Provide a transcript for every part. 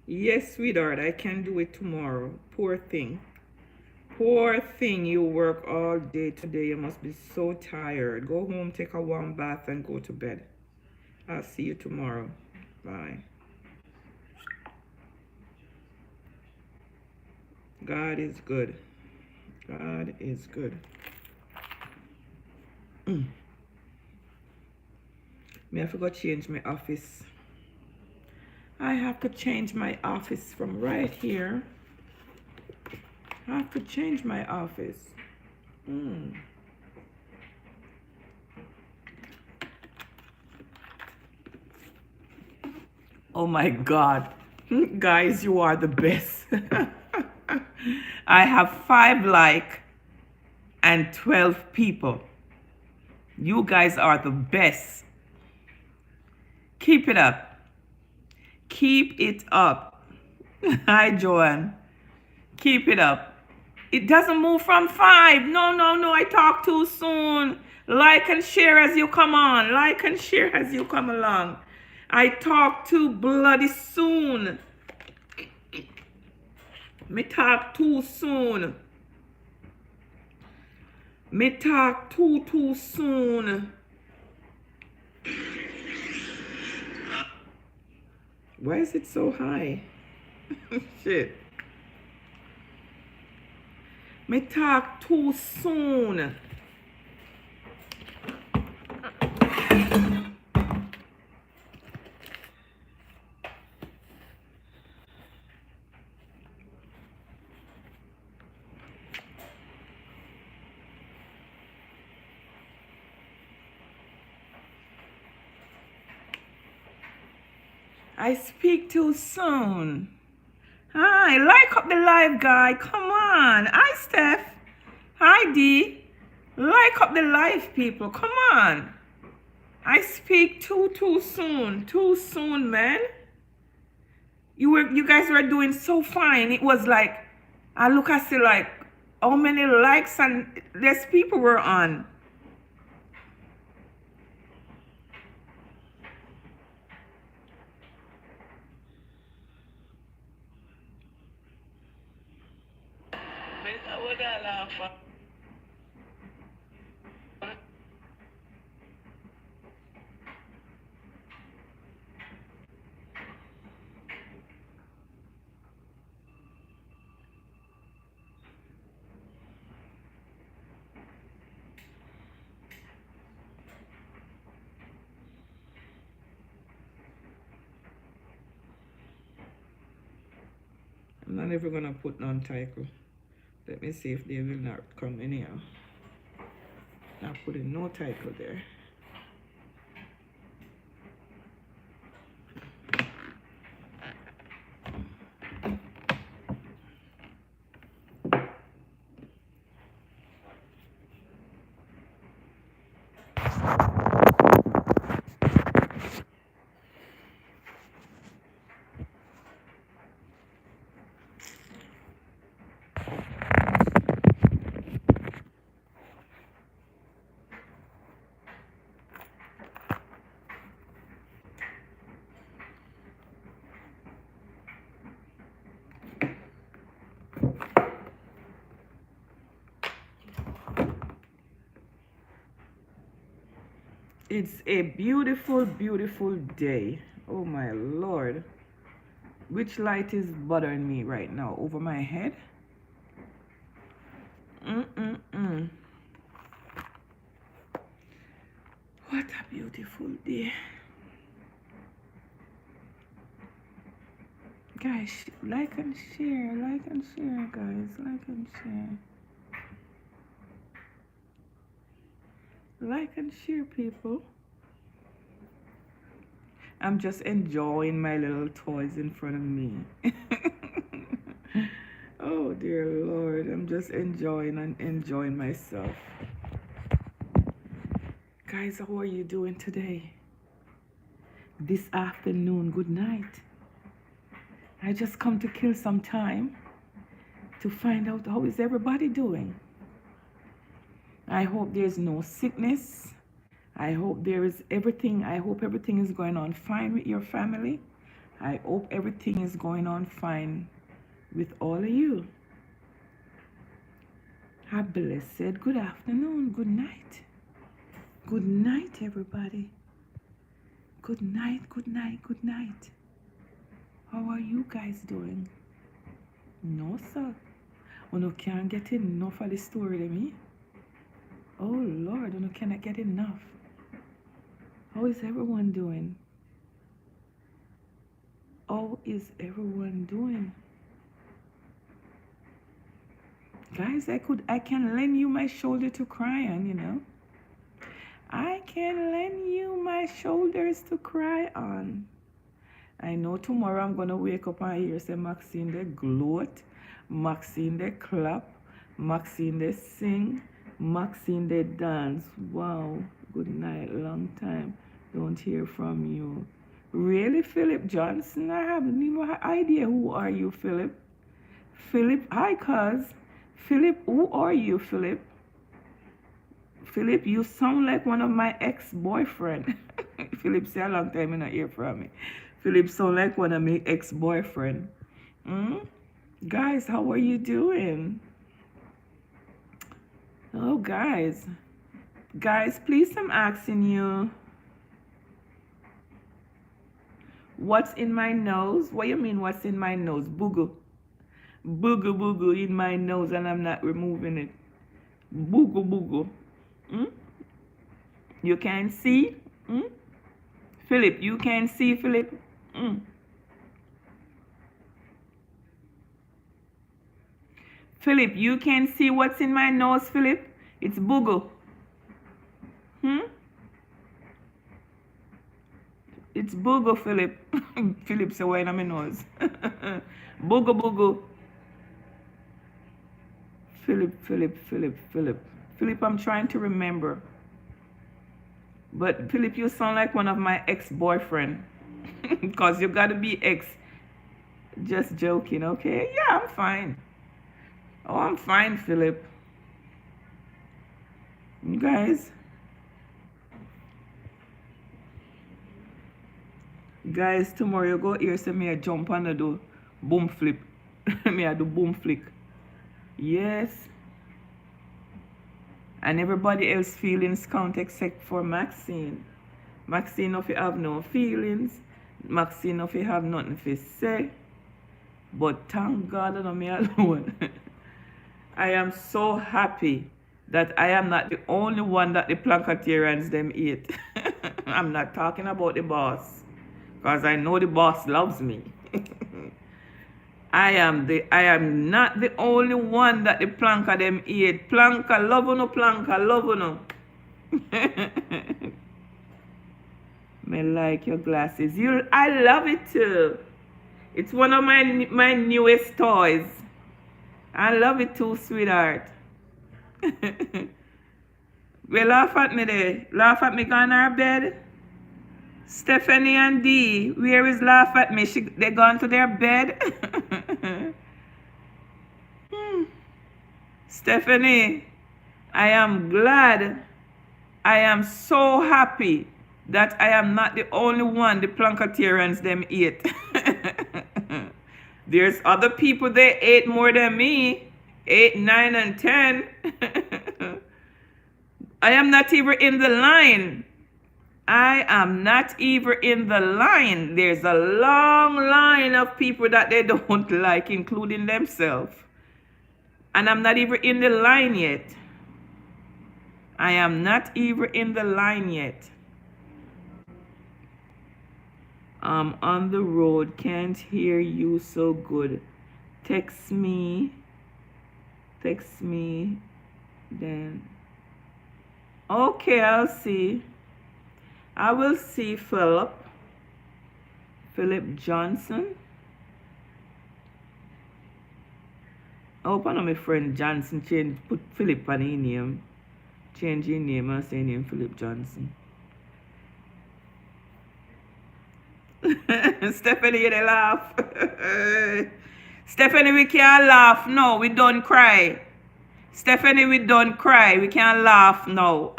Yes, sweetheart, I can do it tomorrow. Poor thing. Poor thing, you work all day today. You must be so tired. Go home, take a warm bath, and go to bed. I'll see you tomorrow. Bye. God is good. God is good. Me have to go change my office. I have to change my office from right here. I have to change my office. Oh my God. Guys, you are the best. I have 5 and 12 people. You guys are the best. Keep it up. Keep it up. Hi, Joanne. Keep it up. It doesn't move from 5. No, no, no. I talk too soon. Like and share as you come on. Like and share as you come along. I talk too bloody soon. Me talk too soon. Me talk too soon. Why is it so high? Shit. Me talk too soon. I speak too soon. Hi, like up the live, guy. Come on. Hi, Steph. Hi, D. Like up the live, people. Come on. I speak too soon. Too soon, man. You guys were doing so fine. It was like, I look, I see like how many likes and less people were on. I'm not ever gonna put non-title. Let me see if they will not come anyhow. Not putting no title there. It's a beautiful day. Oh my Lord. Which light is bothering me right now? Over my head? Mm-mm-mm. What a beautiful day. Guys, like and share, guys. Like and share. Like and share, people. I'm just enjoying my little toys in front of me. Oh dear Lord, I'm just enjoying myself. Guys, how are you doing today? This afternoon, good night. I just come to kill some time to find out how is everybody doing. I hope there's no sickness. I hope everything is going on fine with your family. I hope everything is going on fine with all of you. A blessed good afternoon, good night. Good night, everybody. Good night, good night, good night. How are you guys doing? No, sir. You can't get enough of the story to me. Oh, Lord, you cannot get enough. How is everyone doing? How is everyone doing? Guys, I can lend you my shoulder to cry on, you know. I can lend you my shoulders to cry on. I know tomorrow I'm gonna wake up and hear say Maxine they gloat, Maxine they clap, Maxine they sing, Maxine they dance. Wow, good night, long time. Don't hear from you. Really, Philip Johnson? I have no idea. Who are you, Philip? Philip, hi, cuz. Philip, who are you, Philip? Philip, you sound like one of my ex-boyfriend. Philip say a long time you not hear from me. Philip sound like one of my ex-boyfriend. Guys, how are you doing? Oh, guys. Guys, please, I'm asking you. What's in my nose? What do you mean what's in my nose? Boogle. Boogle, boogle in my nose and I'm not removing it. Boogle, boogle. You can see? Philip, you can see, Philip? Philip, you can see what's in my nose, Philip? It's boogle. It's boogle, Philip. Philip say, why in my nose? Boogle, boogle. Philip. Philip, I'm trying to remember. But Philip, you sound like one of my ex-boyfriend. Because you gotta be ex. Just joking, okay? Yeah, I'm fine. Oh, I'm fine, Philip. You guys. Guys, tomorrow you go here, say me I jump and I do boom flip. Me I do boom flick. Yes. And everybody else feelings count except for Maxine. Maxine if you have no feelings. Maxine if you have nothing to say. But thank God I'm me alone. I am so happy that I am not the only one that the Plancatarians them eat. I'm not talking about the boss. Because I know the boss loves me. I am not the only one that the Planka them eat. Planka, love no Planka, love no. Me like your glasses. I love it too. It's one of my newest toys. I love it too, sweetheart. We laugh at me there. Laugh at me going our bed. Stephanie and Dee, where is laugh at me? They gone to their bed. Stephanie, I am glad. I am so happy that I am not the only one the Plancatarians them eat. There's other people they ate more than me. 8, 9, and 10. I am not even in the line. I am not even in the line. There's a long line of people that they don't like, including themselves. And I'm not even in the line yet. I am not even in the line yet. I'm on the road, can't hear you so good. Text me then. Okay, I'll see. I will see Philip Johnson. I hope I know my friend Johnson put Philip on his name. Change his name and say name Philip Johnson. Stephanie, you laugh. Stephanie, we can't laugh. No, we don't cry. Stephanie, we don't cry. We can't laugh now.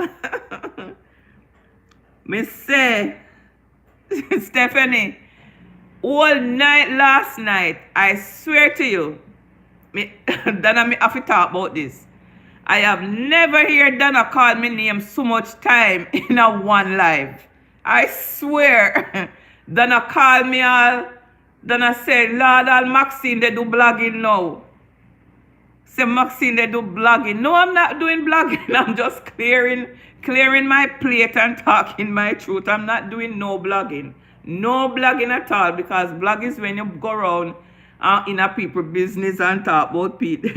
Me say, Stephanie, all night last night, I swear to you, Donna, me have to talk about this. I have never heard Donna call me name so much time in a one live. I swear. Donna call me all. Donna say, Lord, all Maxine, they do blogging now. Say, Maxine, they do blogging. No, I'm not doing blogging. I'm just clearing my plate and talking my truth. I'm not doing no blogging. No blogging at all, because blog is when you go around in a people business and talk about people.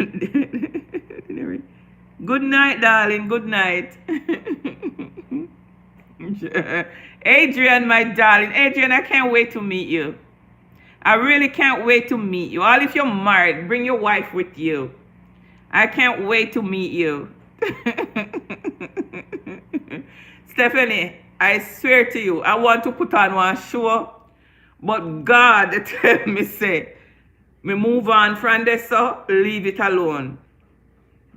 Good night, darling. Good night. Adrian, my darling. Adrian, I can't wait to meet you. I really can't wait to meet you. All if you're married, bring your wife with you. I can't wait to meet you. Stephanie, I swear to you, I want to put on one show, but God tell me, say, me move on from this, so leave it alone.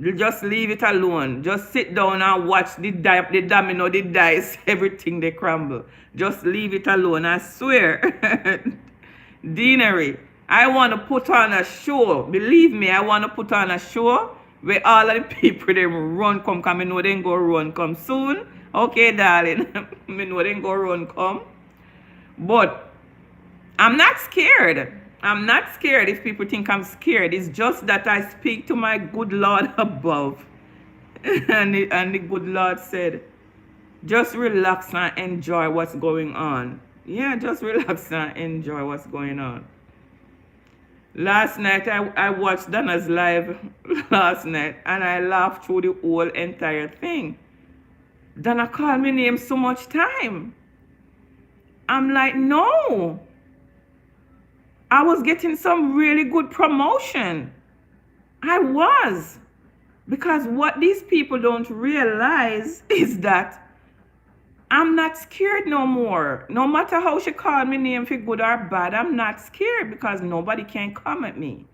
Just leave it alone. Just sit down and watch the domino, the dice, everything they crumble. Just leave it alone. I swear. Deanery, I want to put on a show. Believe me, I want to put on a show where all of the people they run come. Because I know they go run come soon. Okay, darling. I know they go run come. But I'm not scared. I'm not scared if people think I'm scared. It's just that I speak to my good Lord above. and the good Lord said, just relax and enjoy what's going on. Yeah, just relax and enjoy what's going on. Last night, I watched Donna's live last night, and I laughed through the whole entire thing. Donna called me name so much time. I'm like, no. I was getting some really good promotion. I was. Because what these people don't realize is that I'm not scared no more. No matter how she called me name for good or bad, I'm not scared because nobody can come at me.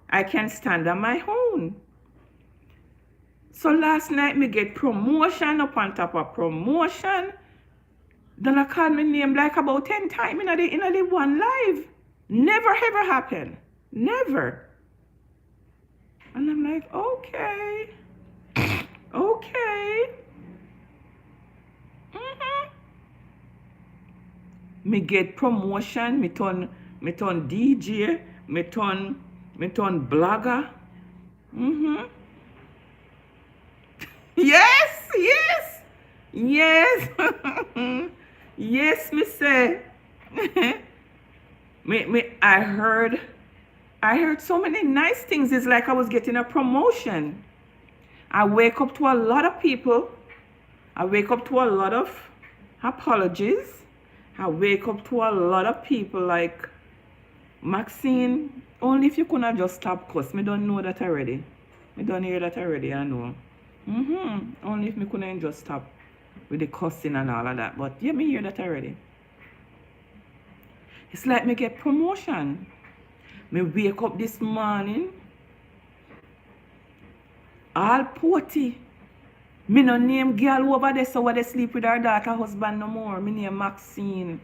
I can stand on my own. So last night me get promotion up on top of promotion. Then I called me name like about 10 times in the one live. Never ever happened. Never. And I'm like, okay. Okay. Me get promotion, me turn DJ, me turn blogger. Yes, yes, yes, yes, me say. I heard so many nice things. It's like I was getting a promotion. I wake up to a lot of people. I wake up to a lot of apologies. I wake up to a lot of people like, Maxine, only if you couldn't just stop cuss. Me don't know that already. Me don't hear that already, I know. Only if me couldn't just stop with the cussing and all of that. But yeah, me hear that already. It's like me get promotion. Me wake up this morning, all potty. Me no name girl over there so where they sleep with her daughter husband no more. Me name Maxine.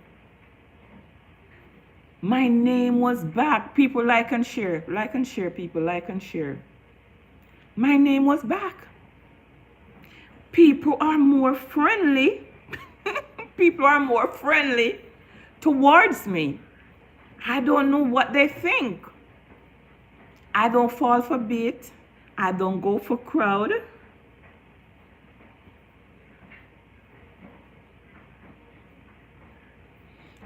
My name was back. People like and share. Like and share, people. Like and share. My name was back. People are more friendly. People are more friendly towards me. I don't know what they think. I don't fall for bait. I don't go for crowd.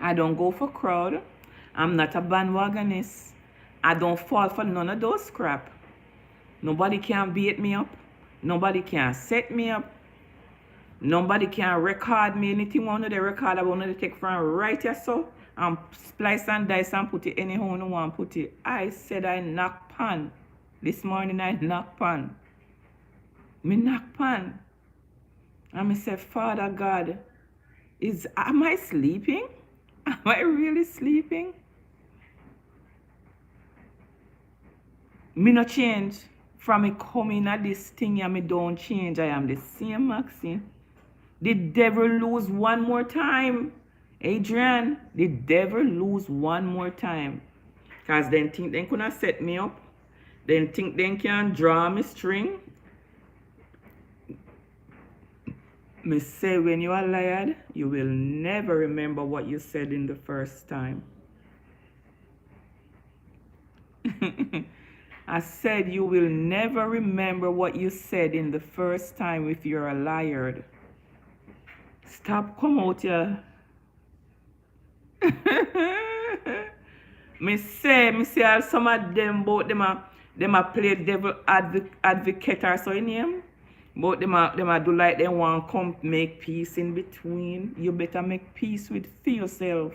I don't go for crowd. I'm not a bandwagonist. I don't fall for none of those crap. Nobody can beat me up. Nobody can set me up. Nobody can record me. Anything one of the record I want to take from right here so and splice and dice and put it anyhow I want to put it. I said I knock pan. This morning I knock pan. Me knock pan. And I said, Father God, am I sleeping? Am I really sleeping? Me no change. From me coming at this thing and me don't change. I am the same Maxine. The devil lose one more time. Adrian, the devil lose one more time. Because then think they couldn't set me up. Then think they can draw me string. Me say when you are lied, you will never remember what you said in the first time. I said you will never remember what you said in the first time if you're a liar. Stop come out here. me say some of them both them a play devil advocate or so in him. But them a do like they want come make peace in between. You better make peace with for yourself.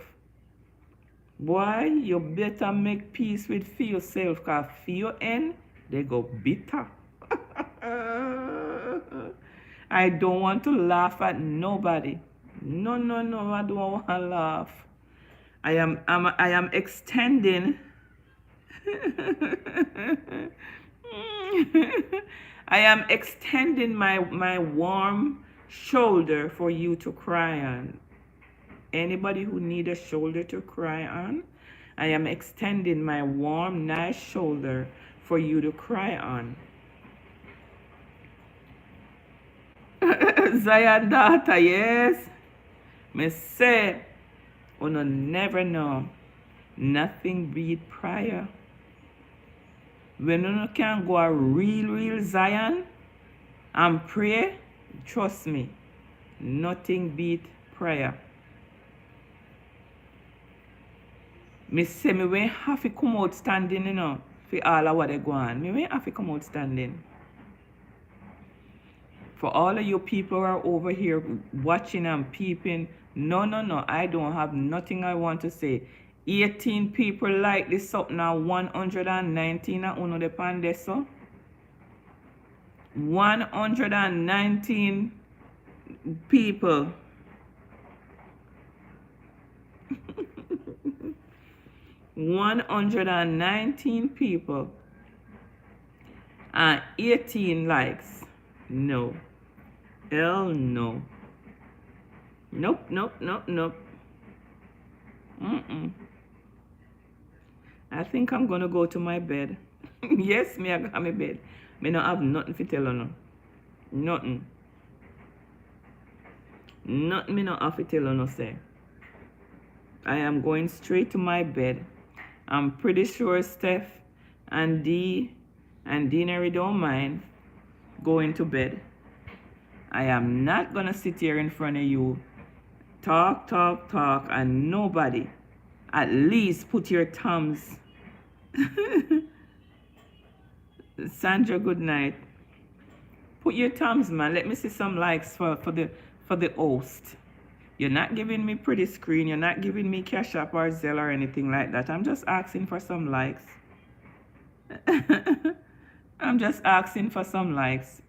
Boy, you better make peace with for yourself, cause for your end, they go bitter. I don't want to laugh at nobody. No, I don't want to laugh. I am extending I am extending my warm shoulder for you to cry on. Anybody who need a shoulder to cry on, I am extending my warm, nice shoulder for you to cry on. Zion daughter, yes. Me say, you never know. Nothing beat prayer. When you can go a real Zion and pray, trust me, nothing beat prayer. Me say me won't have to come out standing, for all of what they go on. Me won't have to come out standing. For all of you people who are over here watching and peeping, no, I don't have nothing I want to say. 18 people like this up now, 119 and uno depend this so. 119 people. $119 people and 18 likes. No. Hell no. Nope. I think I'm gonna go to my bed. Yes, me I got my bed. Me not have nothing to tell you. Nothing. Nothing me not have to tell you, say. I am going straight to my bed. I'm pretty sure Steph and Dee and Deanery don't mind going to bed. I am not gonna sit here in front of you, talk, and nobody at least put your thumbs. Sandra, good night. Put your thumbs, man. Let me see some likes for the host. You're not giving me pretty screen. You're not giving me Cash App or Zelle or anything like that. I'm just asking for some likes. I'm just asking for some likes.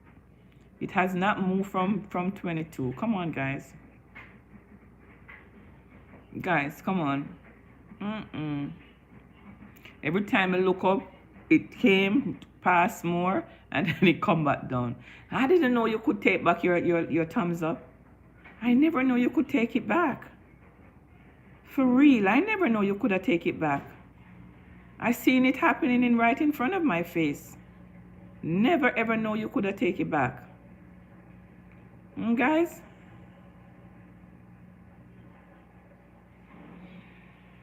It has not moved from 22. Come on, guys. Guys, come on. Every time I look up, it came past more and then it come back down. I didn't know you could take back your thumbs up. I never know you could take it back. For real, I never know you could have take it back. I seen it happening right in front of my face. Never ever know you could have take it back. Guys?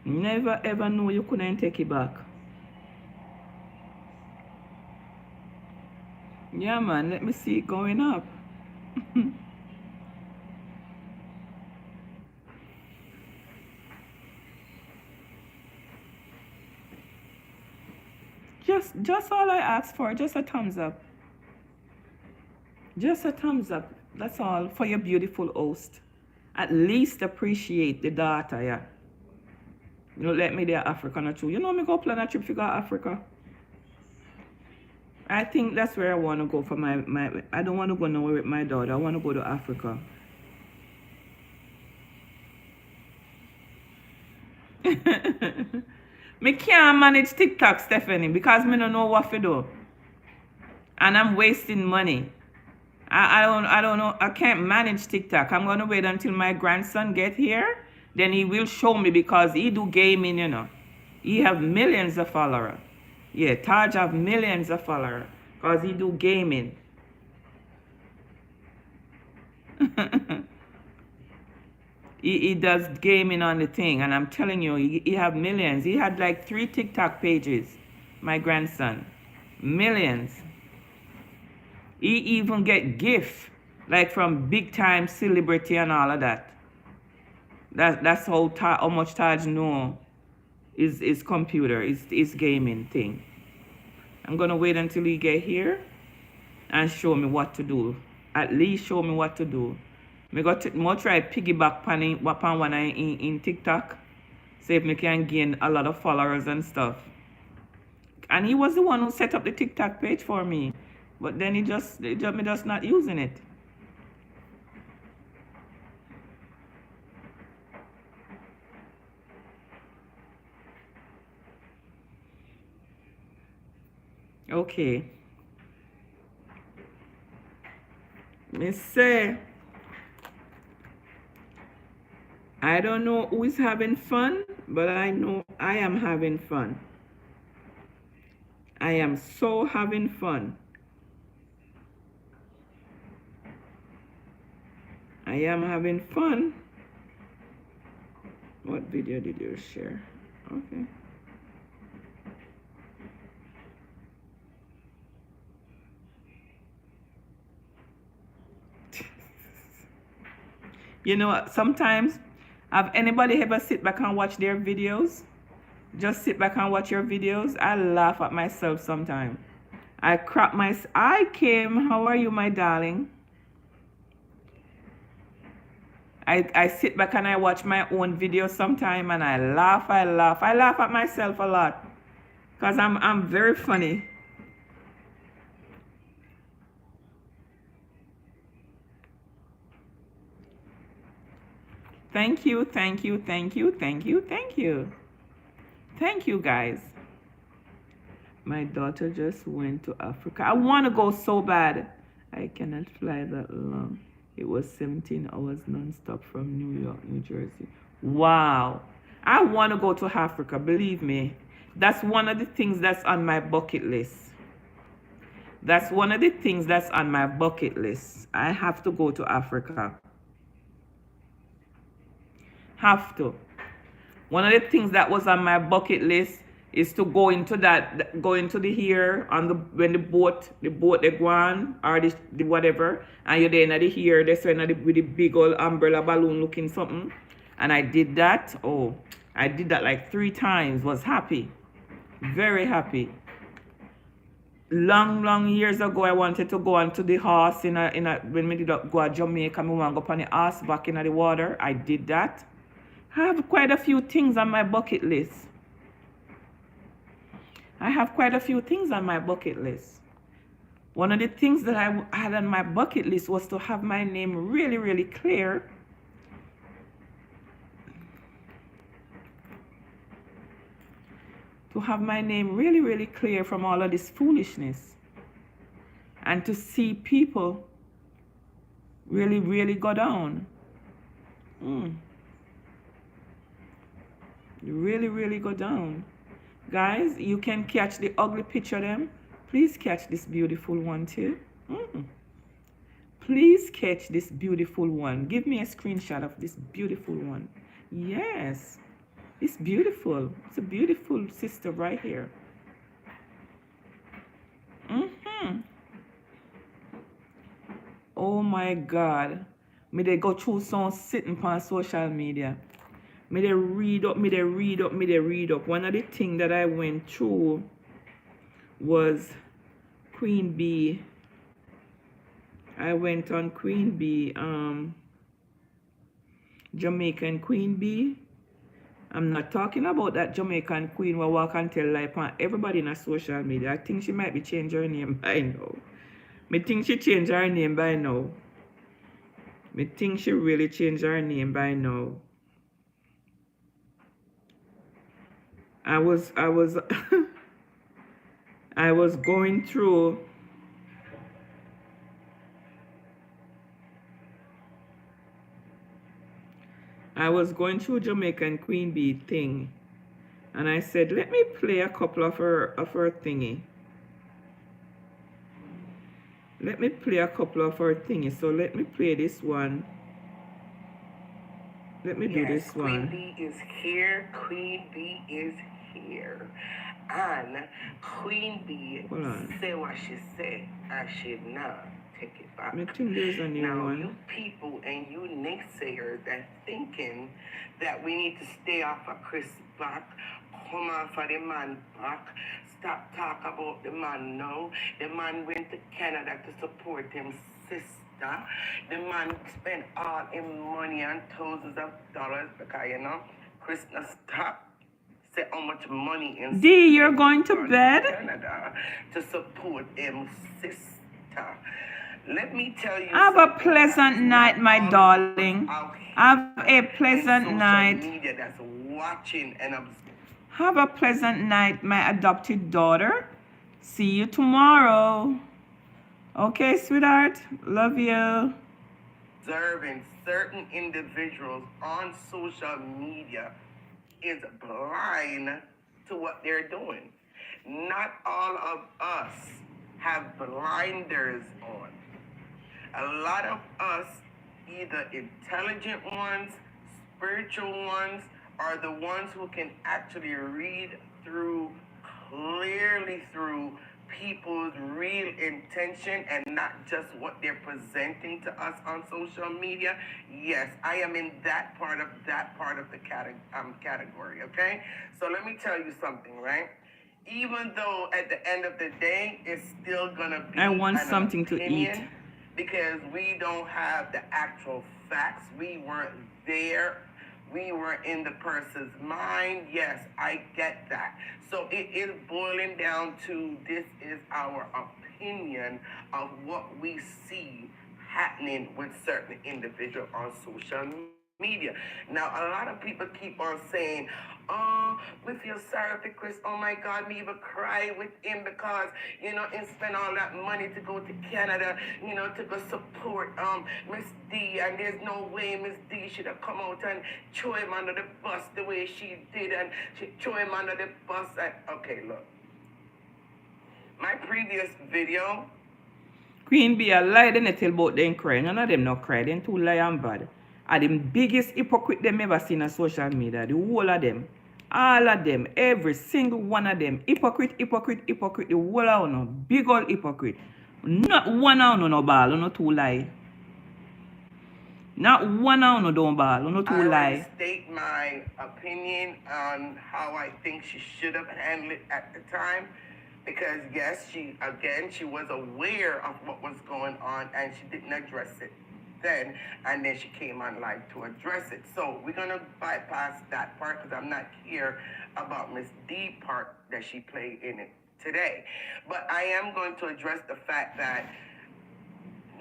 Never ever know you couldn't take it back. Yeah, man, let me see it going up. Just all I ask for, just a thumbs up. Just a thumbs up. That's all for your beautiful host. At least appreciate the data, yeah. You know, let me there Africa not true. You know me go plan a trip to go Africa. I think that's where I want to go for my I don't want to go nowhere with my daughter. I want to go to Africa. Me can't manage TikTok, Stephanie, because me don't know what to do. And I'm wasting money. I don't know. I can't manage TikTok. I'm gonna wait until my grandson get here then he will show me because he do gaming, you know. He have millions of followers. Yeah, Taj have millions of followers because he do gaming. He does gaming on the thing, and I'm telling you, he have millions. He had like 3 TikTok pages, my grandson. Millions. He even get gifts, like from big time celebrity and all of that. That's how much Taj know is computer, is gaming thing. I'm gonna wait until he get here and show me what to do. At least show me what to do. Me go try piggyback upon one in TikTok. See if me can gain a lot of followers and stuff. And he was the one who set up the TikTok page for me. But then me just not using it. Okay. Me say, I don't know who is having fun, but I know I am having fun. I am so having fun. I am having fun. What video did you share? Okay. You know what? Sometimes, have anybody ever sit back and watch their videos? Just sit back and watch your videos. I laugh at myself sometimes. I came. How are you, my darling? I sit back and I watch my own videos sometime and I laugh. I laugh at myself a lot. Because I'm very funny. Thank you, thank you, thank you, thank you, thank you. Thank you, guys. My daughter just went to Africa. I want to go so bad. I cannot fly that long. It was 17 hours non-stop from New York, New Jersey. Wow. I want to go to Africa, believe me. That's one of the things that's on my bucket list. That's one of the things that's on my bucket list. I have to go to Africa. Have to. One of the things that was on my bucket list is to go into the here on the when the boat they go on or the whatever, and you're there in the here they say with the big old umbrella balloon looking something, and I did that. Oh, I did that like 3 times. Was happy, very happy. Long years ago, I wanted to go onto the horse when we did go to Jamaica. I want to go on the horse back in the water. I did that. I have quite a few things on my bucket list. I have quite a few things on my bucket list. One of the things that I had on my bucket list was to have my name really, really clear. To have my name really, really clear from all of this foolishness. And to see people really, really go down. Really, really go down. Guys, you can catch the ugly picture them. Please catch this beautiful one too. Please catch this beautiful one. Give me a screenshot of this beautiful one. Yes, it's beautiful. It's a beautiful sister right here. Oh my God. Me they go through some sitting on social media. Me they read up. One of the things that I went through was Queen Bee. I went on Queen Bee, Jamaican Queen Bee. I'm not talking about that Jamaican queen who walk and tell lie on everybody in a social media. I think she might be changing her name by now. Me think she changed her name by now. Me think she really changed her name by now. I was I was going through I was going through Jamaican Queen Bee thing, and I said, let me play a couple of her thingy. Let me play a couple of her thingy. So let me play this one. Let me do this one. Queen Bee is here. Queen Bee is here. And Queen Bee say what she say, and she not take it back. I think there's a new now, one. you people and you naysayers that thinking that we need to stay off of Chris back, come off of the man back, stop talk about the man now. The man went to Canada to support him sister. The man spent all his money and thousands of dollars because, you know, Chris not stop say how much money in D, you're going to bed? Canada to support him sister. Let me tell you, have a pleasant night, my darling. Have a pleasant night. Media that's watching and have a pleasant night, my adopted daughter. See you tomorrow. Okay, sweetheart. Love you. Observing certain individuals on social media is blind to what they're doing. Not all of us have blinders on. A lot of us, either intelligent ones, spiritual ones, are the ones who can actually read through clearly through people's real intention and not just what they're presenting to us on social media. Yes, I am in that part of the category, okay? So let me tell you something, right? Even though at the end of the day, it's still gonna be I want something opinion, to eat. because we don't have the actual facts. We weren't there. We were in the person's mind. Yes, I get that. So it is boiling down to this is our opinion of what we see happening with certain individuals on social media. Now, a lot of people keep on saying, oh, we feel sorry for Chris. Oh my God, me even cry with him because, you know, he spent all that money to go to Canada, you know, to go support Miss D. And there's no way Miss D should have come out and throw him under the bus the way she did. And she threw him under the bus. And, okay, look. My previous video. Queen Bee, I lied in it till about them cry. None of them not cry. Them too lie and bad. Are the biggest hypocrite them ever seen on social media. The whole of them. All of them. Every single one of them. Hypocrite. The whole of them. Big old hypocrite. Not one of them no ball. No two lie. Not one of them don't ball. No two lie. I state my opinion on how I think she should have handled it at the time. Because yes, she was aware of what was going on and she didn't address it then, and then she came on live to address it. So we're gonna bypass that part because I'm not here about Miss D part that she played in it today. But I am going to address the fact that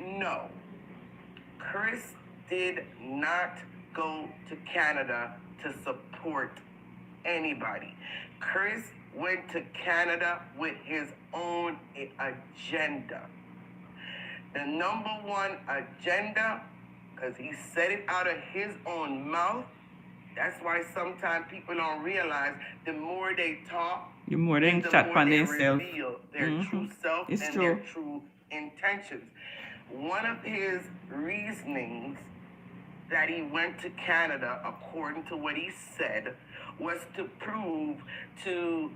no, Chris did not go to Canada to support anybody. Chris went to Canada with his own agenda. The number one agenda, because he said it out of his own mouth. That's why sometimes people don't realize the more they talk, the more they chat on themselves. Reveal their true self and their true intentions. One of his reasonings that he went to Canada, according to what he said, was to prove to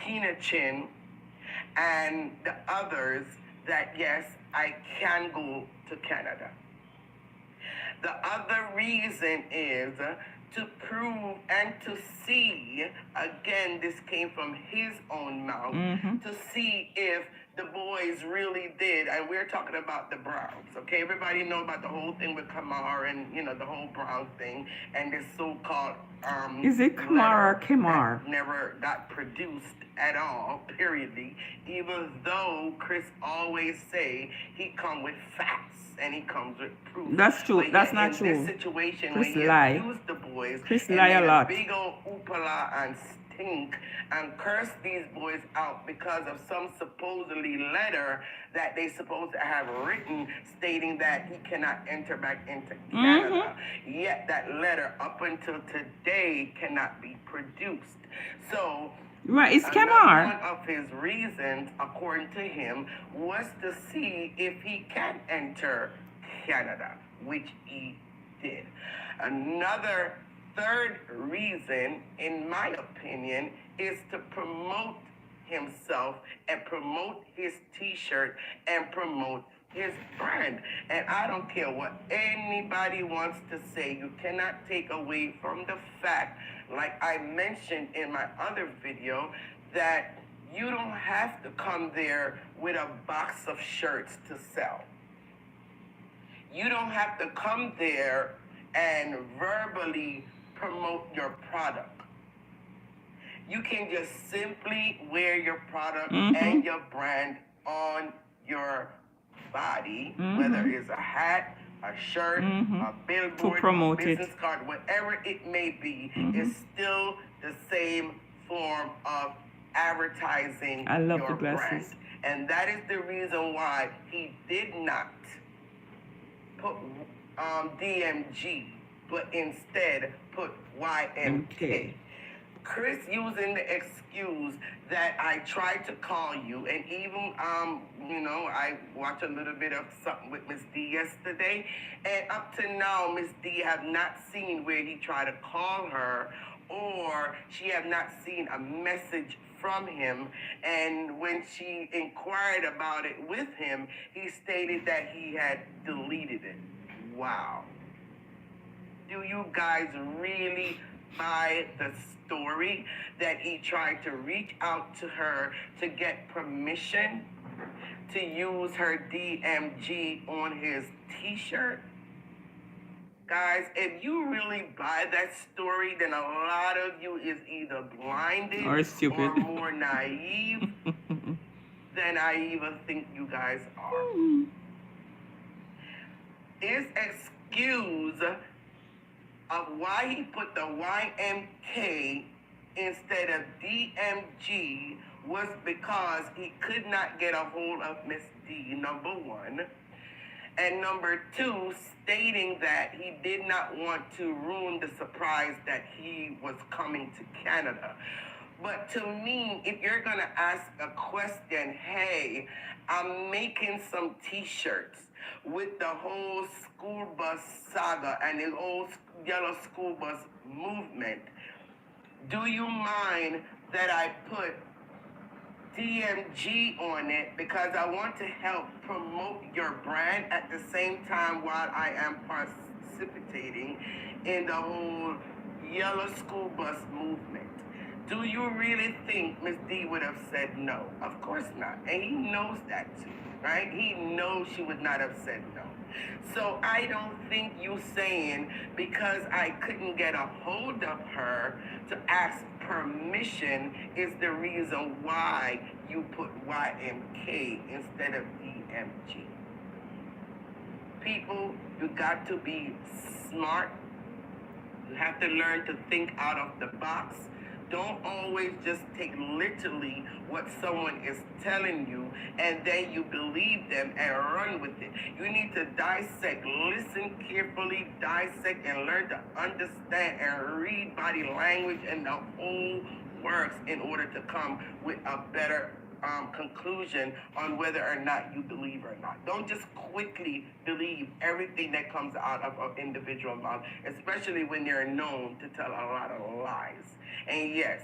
Tina Chin and the others that yes, I can go to Canada. The other reason is to prove and to see, again, this came from his own mouth, to see if the boys really did, and we're talking about the Browns, okay? Everybody know about the whole thing with Kamar and, you know, the whole Brown thing, and this so-called is it Kamar or Kamar? Never got produced at all, periodly, even though Chris always say he come with facts and he comes with proof. That's true. But that's not true. This situation Chris where he lie. accused the boys, Chris lie a lot. Big old hoopla and think and curse these boys out because of some supposedly letter that they supposed to have written stating that he cannot enter back into Canada. Yet that letter up until today cannot be produced. So Right, it's another Kemar. one of his reasons, according to him, was to see if he can enter Canada, which he did. Another third reason, in my opinion, is to promote himself and promote his t-shirt and promote his brand. And I don't care what anybody wants to say, you cannot take away from the fact, like I mentioned in my other video, that you don't have to come there with a box of shirts to sell. You don't have to come there and verbally promote your product. You can just simply wear your product and your brand on your body, whether it's a hat, a shirt, a billboard, a business card, whatever it may be, is still the same form of advertising I love your the glasses. brand. And that is the reason why he did not put DMG, but instead put YMK. Chris using the excuse that I tried to call you, and even I watched a little bit of something with Miss D yesterday, and up to now Miss D have not seen where he tried to call her, or she have not seen a message from him. And when she inquired about it with him, he stated that he had deleted it. Wow. Do you guys really buy the story that he tried to reach out to her to get permission to use her DMG on his t-shirt? Guys, if you really buy that story, then a lot of you is either blinded or stupid or more naive than I even think you guys are. His excuse of why he put the YMK instead of DMG was because he could not get a hold of Miss D, number one. And number two, stating that he did not want to ruin the surprise that he was coming to Canada. But to me, if you're going to ask a question, hey, I'm making some t-shirts with the whole school bus saga and the whole yellow school bus movement, do you mind that I put DMG on it because I want to help promote your brand at the same time while I am participating in the whole yellow school bus movement? Do you really think Miss D would have said no? Of course not. And he knows that too, right? He knows she would not have said no. So I don't think you saying because I couldn't get a hold of her to ask permission is the reason why you put YMK instead of DMG. People, you got to be smart. You have to learn to think out of the box. Don't always just take literally what someone is telling you and then you believe them and run with it. You need to dissect, listen carefully, dissect, and learn to understand and read body language and the whole works in order to come with a better conclusion on whether or not you believe or not. Don't just quickly believe everything that comes out of an individual mouth, especially when they're known to tell a lot of lies. And yes,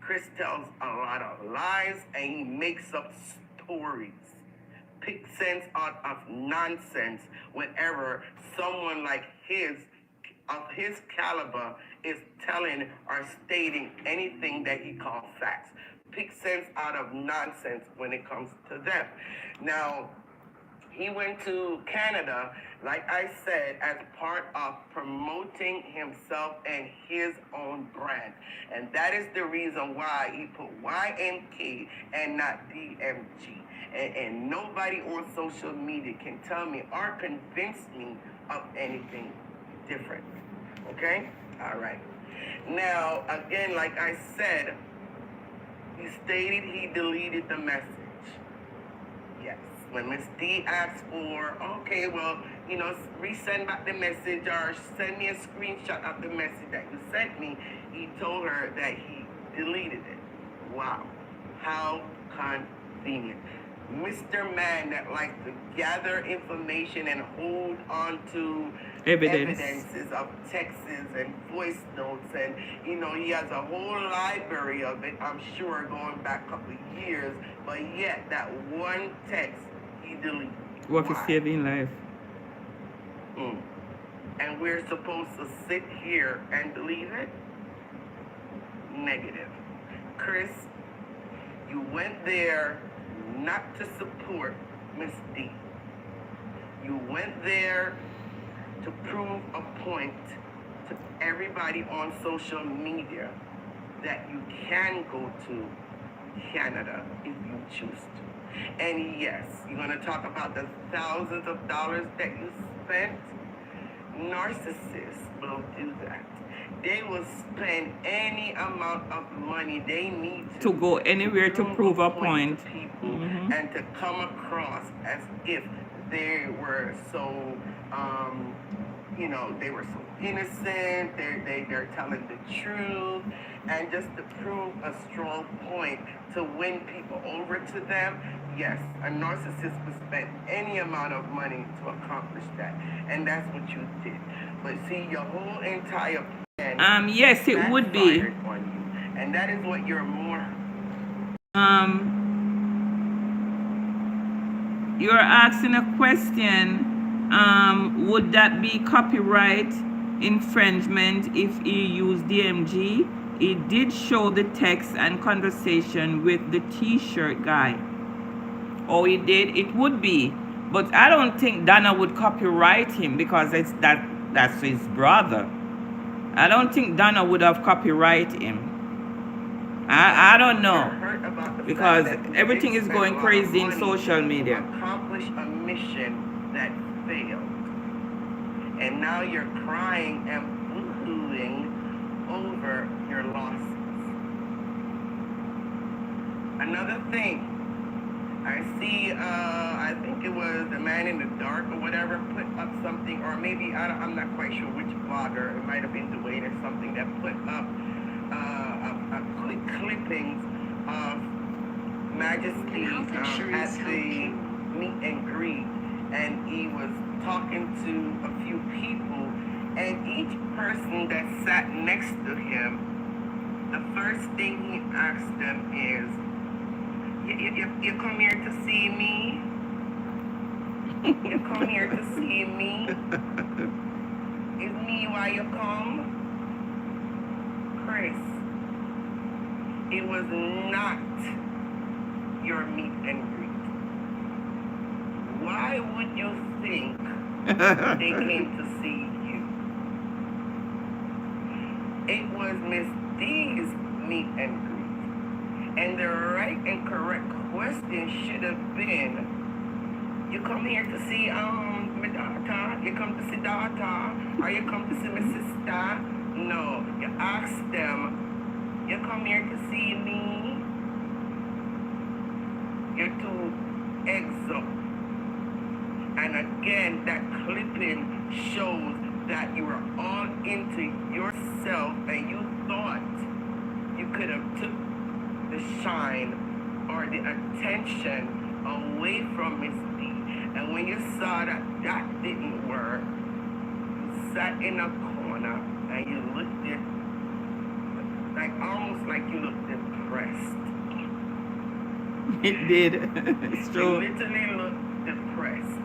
Chris tells a lot of lies and he makes up stories. Pick sense out of nonsense whenever someone like of his caliber is telling or stating anything that he calls facts. Pick sense out of nonsense when it comes to them. Now, he went to Canada, like I said, as part of promoting himself and his own brand. And that is the reason why he put YMK and not DMG. And nobody on social media can tell me or convince me of anything different. Okay? All right. Now, again, like I said, he stated he deleted the message. Yes. When Miss D asked for, okay, well, resend back the message or send me a screenshot of the message that you sent me, he told her that he deleted it. Wow. How convenient. Mr. Man that likes to gather information and hold on to evidences of texts and voice notes, and he has a whole library of it, I'm sure, going back a couple of years, but yet that one text he deleted. What is saving life? And we're supposed to sit here and believe it? Negative. Chris, you went there not to support Miss D. You went there to prove a point to everybody on social media that you can go to Canada if you choose to. And yes, you're going to talk about the thousands of dollars that you spent. Narcissists will do that. They will spend any amount of money they need to go anywhere to prove a point to people, and to come across as if they were so, they were so innocent. They're telling the truth, and just to prove a strong point to win people over to them. Yes, a narcissist would spend any amount of money to accomplish that, and that's what you did. But see, your whole entire plan. Yes, it would be. On you, and that is what you're more. You're asking a question. Would that be copyright infringement if he used DMG? He did show the text and conversation with the T-shirt guy. Oh, he did? It would be. But I don't think Donna would copyright him because that's his brother. I don't think Donna would have copyrighted him. I don't know. Because everything is going crazy in social media. Accomplish a mission that failed. And now you're crying and boo-hooing over your losses. Another thing. I see, I think it was the Man in the Dark or whatever put up something, or maybe, I'm not quite sure which blogger, it might have been Dwayne or something, that put up a quick clippings of Majesty at the meet and greet, and he was talking to a few people, and each person that sat next to him, the first thing he asked them is, you come here to see me? You come here to see me? Is me why you come? Chris, it was not your meet and greet. Why would you think they came to see you? It was Miss D's meet and greet. And the right and correct question should have been, you come here to see my daughter, you come to see daughter, or you come to see my sister? No, you ask them, you come here to see me? You're too exo. And again, that clipping shows that you were all into yourself and you thought you could have took the shine or the attention away from Miss D. And when you saw that that didn't work, you sat in a corner and you looked almost like you looked depressed. It did. It's true. You literally looked depressed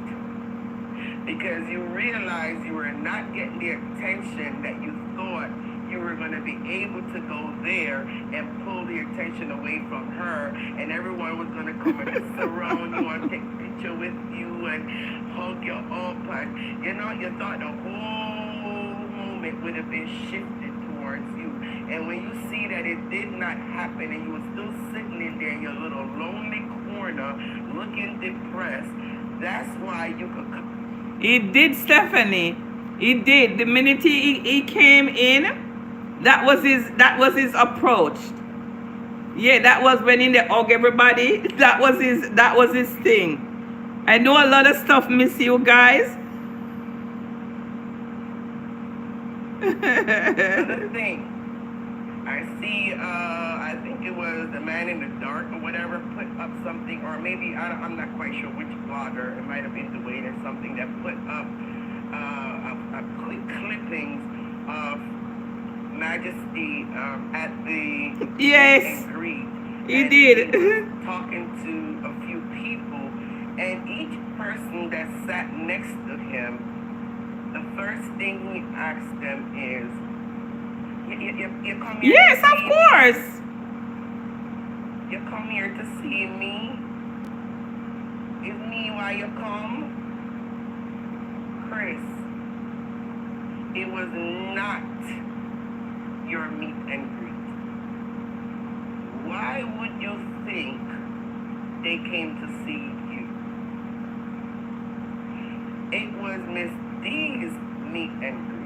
because you realized you were not getting the attention that you thought you were going to be able to go there and pull the attention away from her, and everyone was going to come and surround you and take a picture with you and hug you up, and you thought the whole moment would have been shifted towards you. And when you see that it did not happen and you were still sitting in there in your little lonely corner looking depressed, that's why you could come. It did, Stephanie. It did. The minute he came in, That was his approach. Yeah, that was when in the hug everybody. That was his thing. I know a lot of stuff miss you guys. Another thing, I see, I think it was the Man in the Dark or whatever put up something, or maybe, I'm not quite sure which blogger, it might have been Dwayne or something, that put up a quick clippings of Majesty at the meet Yes, and greet. he And he did. was talking to a few people, and each person that sat next to him, the first thing he asked them is, you come here Yes, to of see me? course. You come here to see me? Is me why you come? Chris, it was not your meet and greet. Why would you think they came to see you? It was Miss D's meet and greet.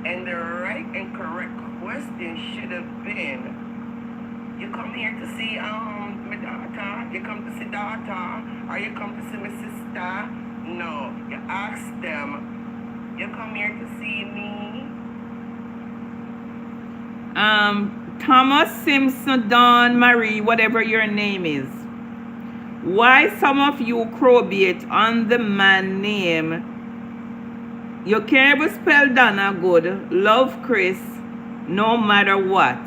And the right and correct question should have been, you come here to see my daughter, you come to see daughter, or you come to see my sister? No, you ask them, you come here to see me? Thomas Simpson, Dawn Marie, whatever your name is. Why some of you crowbait on the man name? You can't even spell Donna good. Love Chris, no matter what.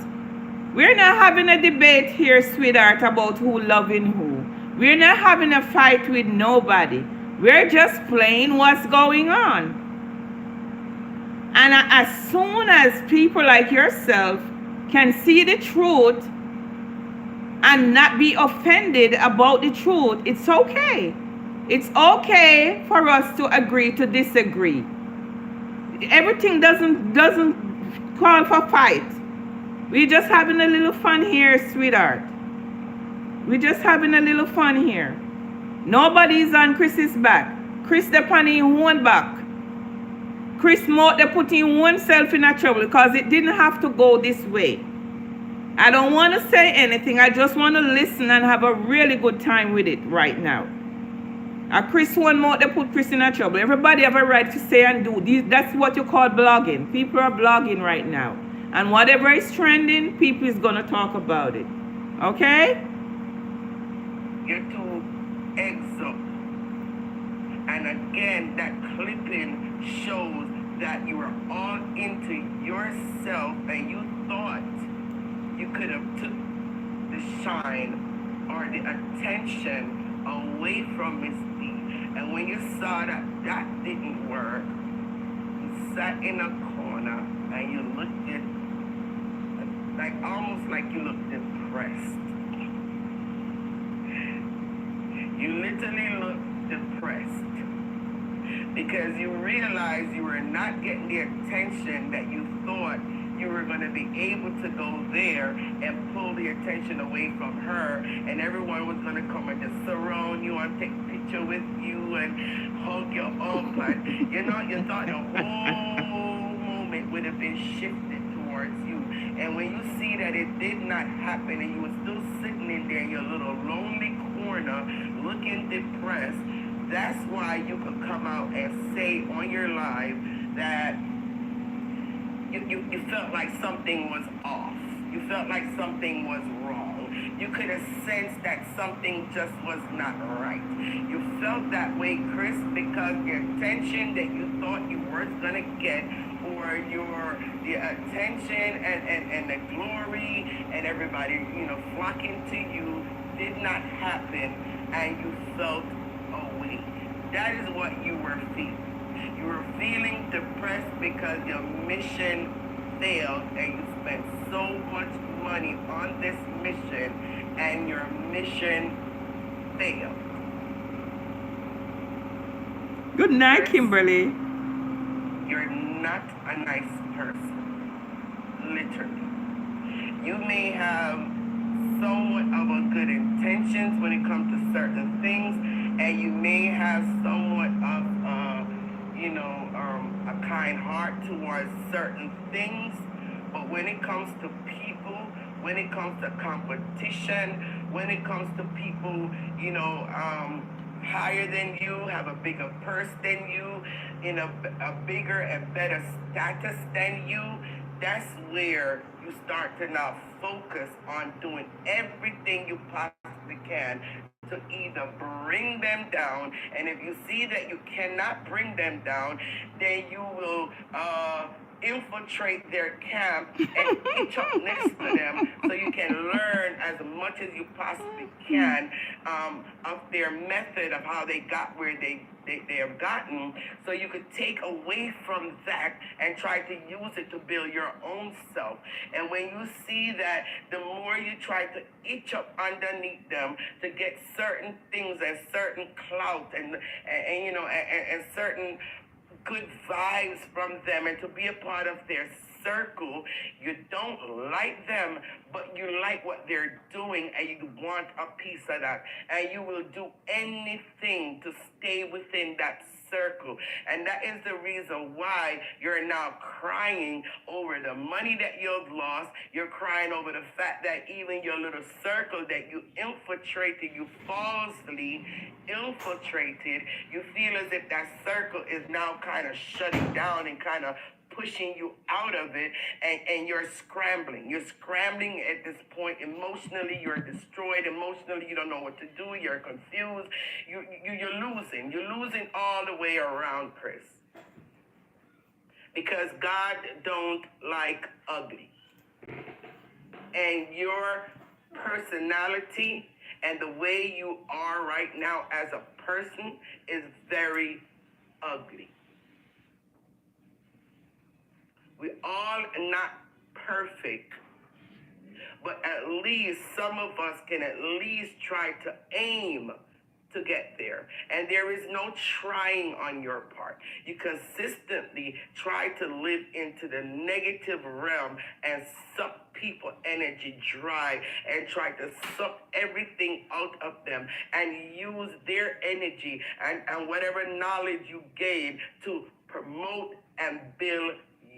We're not having a debate here, sweetheart, about who loving who. We're not having a fight with nobody. We're just playing what's going on. And as soon as people like yourself can see the truth and not be offended about the truth, it's okay. It's okay for us to agree to disagree. Everything doesn't call for fight. We're just having a little fun here, sweetheart. We're just having a little fun here. Nobody's on Chris's back. Chris the on his own back. Chris Mott they put in oneself in a trouble because it didn't have to go this way. I don't want to say anything. I just want to listen and have a really good time with it right now. Chris one more they put Chris in a trouble. Everybody have a right to say and do. That's what you call blogging. People are blogging right now. And whatever is trending, people is going to talk about it. Okay? You're too exo. And again, that clipping shows that you were all into yourself and you thought you could have took the shine or the attention away from Miss D. And when you saw that that didn't work, you sat in a corner and you looked at, like almost like you looked depressed. You literally looked depressed because you realized you were not getting the attention that you thought you were going to be able to go there and pull the attention away from her, and everyone was going to come and just surround you and take a picture with you and hug you up, and you thought the whole moment would have been shifted towards you. And when you see that it did not happen and you were still sitting in there in your little lonely corner looking depressed, that's why you could come out and say on your live that you felt like something was off. You felt like something was wrong. You could have sensed that something just was not right. You felt that way, Chris, because the attention that you thought you weren't going to get, or the attention and the glory and everybody, flocking to you did not happen, and you felt away. That is what you were feeling. You were feeling depressed because your mission failed and you spent so much money on this mission and your mission failed. Good night, Kimberly. You're not a nice person. Literally. You may have somewhat of a good intentions when it comes to certain things, and you may have somewhat of a kind heart towards certain things, But when it comes to people, when it comes to competition, when it comes to people, higher than you, have a bigger purse than you, in a bigger and better status than you, that's where you start to now focus on doing everything you possibly can to either bring them down. And if you see that you cannot bring them down, then you will infiltrate their camp and hitch up next to them so you can learn as much as you possibly can of their method of how they got where they have gotten, so you could take away from that and try to use it to build your own self. And when you see that, the more you try to itch up underneath them to get certain things and certain clout and certain good vibes from them and to be a part of their circle, you don't like them, but you like what they're doing and you want a piece of that. And you will do anything to stay within that circle. And that is the reason why you're now crying over the money that you've lost. You're crying over the fact that even your little circle that you infiltrated, you falsely infiltrated, you feel as if that circle is now kind of shutting down and kind of pushing you out of it, and you're scrambling. You're scrambling at this point emotionally. You're destroyed emotionally. You don't know what to do. You're confused. You're losing. You're losing all the way around, Chris. Because God don't like ugly. And your personality and the way you are right now as a person is very ugly. We all not perfect, but at least some of us can at least try to aim to get there. And there is no trying on your part. You consistently try to live into the negative realm and suck people energy dry and try to suck everything out of them and use their energy and whatever knowledge you gain to promote and build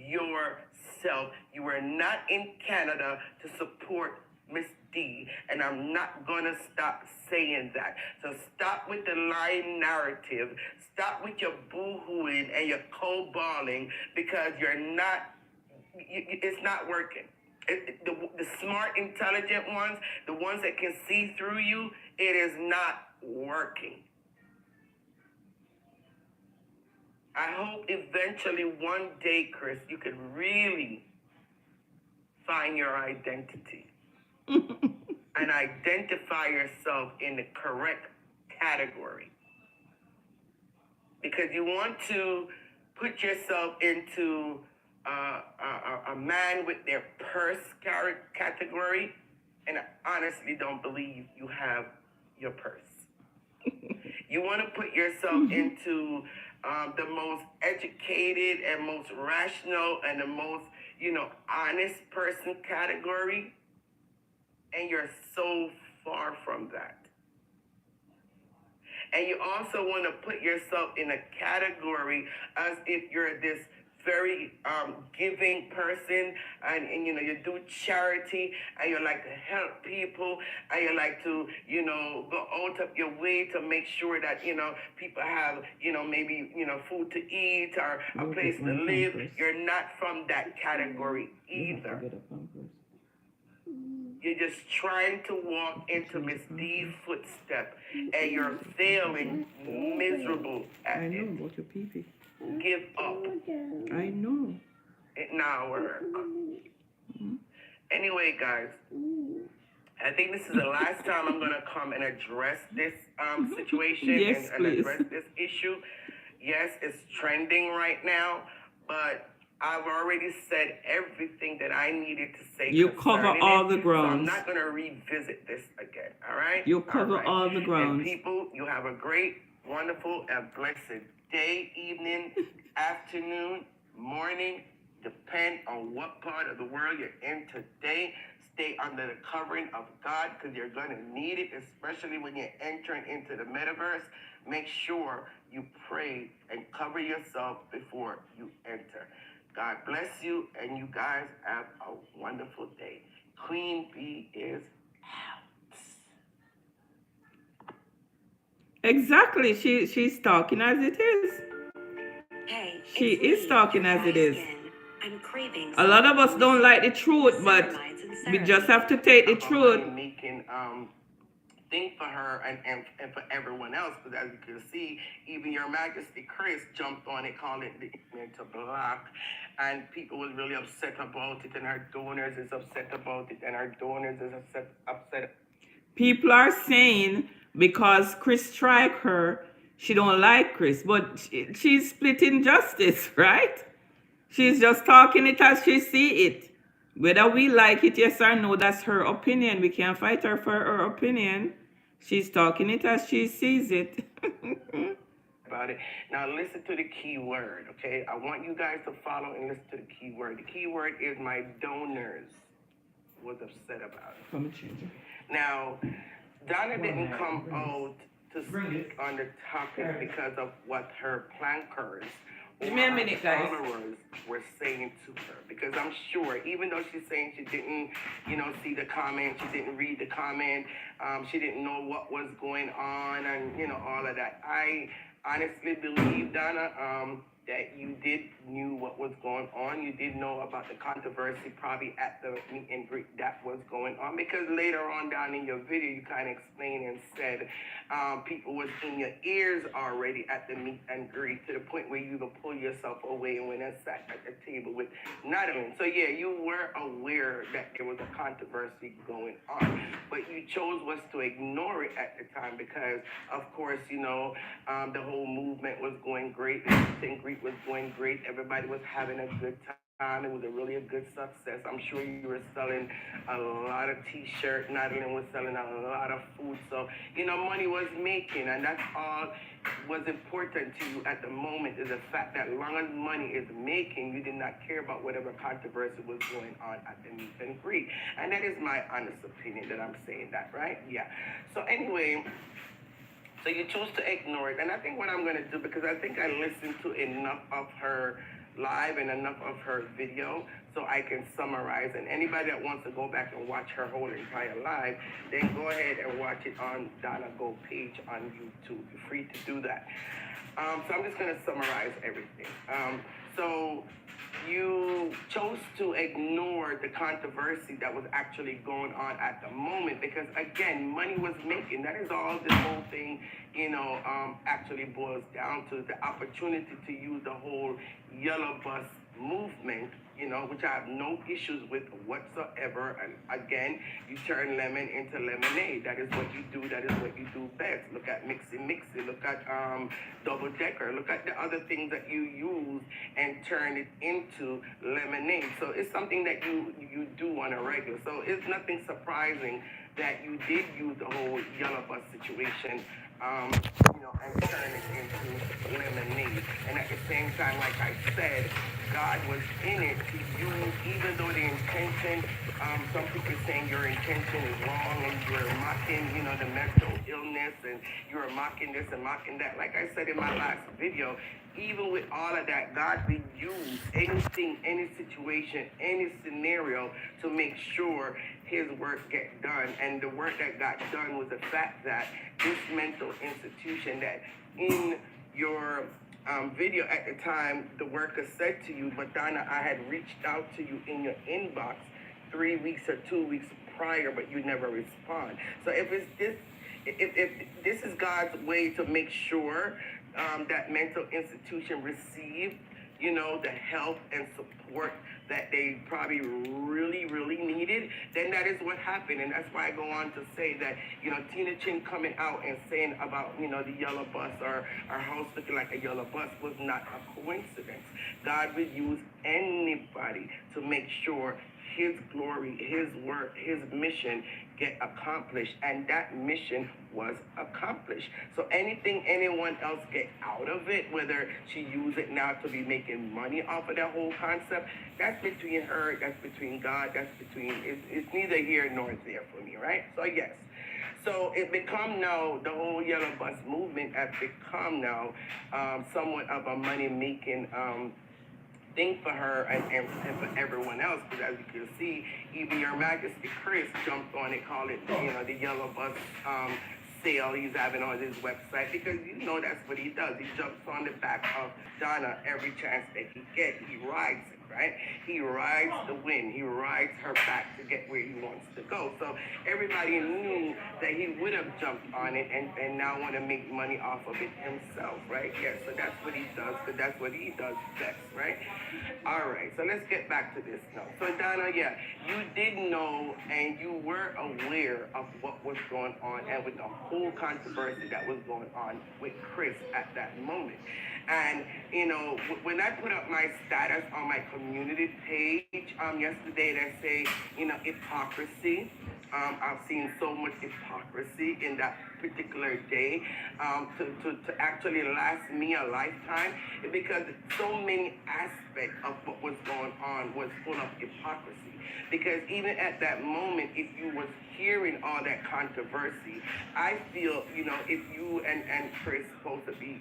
yourself. You are not in Canada to support Miss D, and I'm not gonna stop saying that. So stop with the lying narrative. Stop with your boo-hooing and your cold-balling, because you're not. It's not working. The smart, intelligent ones, the ones that can see through you, it is not working. I hope eventually one day, Chris, you could really find your identity and identify yourself in the correct category. Because you want to put yourself into a man with their purse category, and I honestly don't believe you have your purse. You want to put yourself into the most educated and most rational and the most, honest person category, and you're so far from that. And you also want to put yourself in a category as if you're this very giving person, and you do charity, and you like to help people, and you like to go out of your way to make sure that people have maybe food to eat or a place to live. You're not from that category either. You're just trying to walk into Miss D's footstep, and you're failing miserable at it. I know about your pee-pee. Give up. I know. It now work. Mm-hmm. Anyway, guys, I think this is the last time I'm gonna come and address this situation Yes, and please. address this issue. Yes, it's trending right now, but I've already said everything that I needed to say. You cover all the grounds. So I'm not gonna revisit this again. All right. You cover all the grounds. And people, you have a great, wonderful, and blessed day, evening, afternoon, morning, depend on what part of the world you're in today. Stay under the covering of God, because you're going to need it, especially when you're entering into the metaverse. Make sure you pray and cover yourself before you enter. God bless you, and you guys have a wonderful day. Queen Bee is out. Exactly. She's talking as it is. Hey, She it's is me, talking your as it guy is. again. I'm craving A some lot of us don't like the truth, but ceramides and we just ceramides. have to take the Of a truth. money-making thing for her and for everyone else, because as you can see, even Your Majesty Chris jumped on it, calling it the to block, and people was really upset about it, and her donors is upset about it, and her donors is upset. People are saying because Chris strike her, she don't like Chris, but she's splitting justice, right? She's just talking it as she see it. Whether we like it, yes or no, that's her opinion. We can't fight her for her opinion. She's talking it as she sees it. About it. Now listen to the key word, okay? I want you guys to follow and listen to the key word. The key word is my donors was upset about it. Now, Donna didn't come out to speak on the topic because of what her plankers or Give me a minute, guys. followers were saying to her. Because I'm sure, even though she's saying she didn't, see the comment, she didn't read the comment, she didn't know what was going on, and all of that. I honestly believe, Donna, that you knew what was going on. You did know about the controversy probably at the meet and greet that was going on, because later on down in your video you kind of explained and said people was in your ears already at the meet and greet, to the point where you even pull yourself away and went and sat at the table with Natalie. So yeah, you were aware that there was a controversy going on, but you chose was to ignore it at the time because, of course, the whole movement was going great. The meet and greet was going great. Everybody was having a good time. It was a good success. I'm sure you were selling a lot of t-shirts. Natalie was selling a lot of food. So, money was making, and that's all was important to you at the moment, is the fact that long as money is making, you did not care about whatever controversy was going on at the meet and greet. And that is my honest opinion that I'm saying that, right? Yeah. So anyway, so you choose to ignore it. And I think what I'm going to do, because I think I listened to enough of her live and enough of her video, so I can summarize. And anybody that wants to go back and watch her whole entire live, then go ahead and watch it on Donna Gold page on YouTube. You're free to do that. So I'm just going to summarize everything. So you chose to ignore the controversy that was actually going on at the moment, because again, money was making. That is all this whole thing, actually boils down to, the opportunity to use the whole yellow bus movement, which I have no issues with whatsoever. And again, you turn lemon into lemonade. That is what you do. That is what you do best. Look at Mixy Mixy. Look at Double Decker. Look at the other things that you use and turn it into lemonade. So it's something that you do on a regular. So it's nothing surprising that you did use the whole yellow bus situation, and turn it into lemonade. And at the same time, like I said, God was in it to use, even though the intention, some people are saying your intention is wrong and you're mocking, the mental illness, and you're mocking this and mocking that. Like I said in my last video, even with all of that, God will use anything, any situation, any scenario to make sure his work get done. And the work that got done was the fact that this mental institution, that in your video at the time, the worker said to you, Madonna, I had reached out to you in your inbox 3 weeks or 2 weeks prior, but you never respond. So if this is God's way to make sure that mental institution receive, the help and support that they probably really, really needed, then that is what happened. And that's why I go on to say that, Tina Chin coming out and saying about, the yellow bus, or our house looking like a yellow bus, was not a coincidence. God would use anybody to make sure his glory, his work, his mission get accomplished, and that mission was accomplished. So anything anyone else get out of it, whether she use it now to be making money off of that whole concept, that's between her, that's between God, that's between, it's neither here nor there for me, right? So yes. So it become now, the whole yellow bus movement has become now somewhat of a money-making thing for her and for everyone else, because as you can see, even Your Majesty Chris jumped on it, called it, the yellow bus sale he's having on his website, because that's what he does. He jumps on the back of Donna every chance that he gets. He rides it, right? He rides the wind. He rides her back to get where he wants to go. So everybody knew that he would have jumped on it and now want to make money off of it himself, right? Yeah, so that's what he does, because that's what he does best, right? All right, so let's get back to this now. So Donna, yeah, you did know and you were aware of what was going on and with the whole controversy that was going on with Chris at that moment. And, when I put up my status on my community page yesterday that say, hypocrisy, I've seen so much hypocrisy in that particular day to actually last me a lifetime, because so many aspects of what was going on was full of hypocrisy. Because even at that moment, if you was hearing all that controversy, I feel, if you and Chris supposed to be,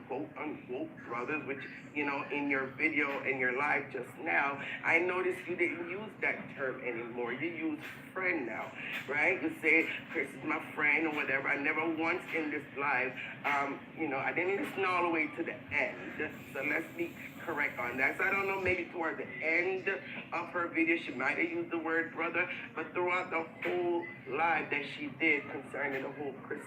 quote unquote brothers, which, in your video and your live just now, I noticed you didn't use that term anymore. You use friend now, right? You say Chris is my friend or whatever. I never once in this live, I didn't listen all the way to the end. So let's be correct on that. So I don't know, maybe toward the end of her video, she might have used the word brother, but throughout the whole live that she did concerning the whole Chris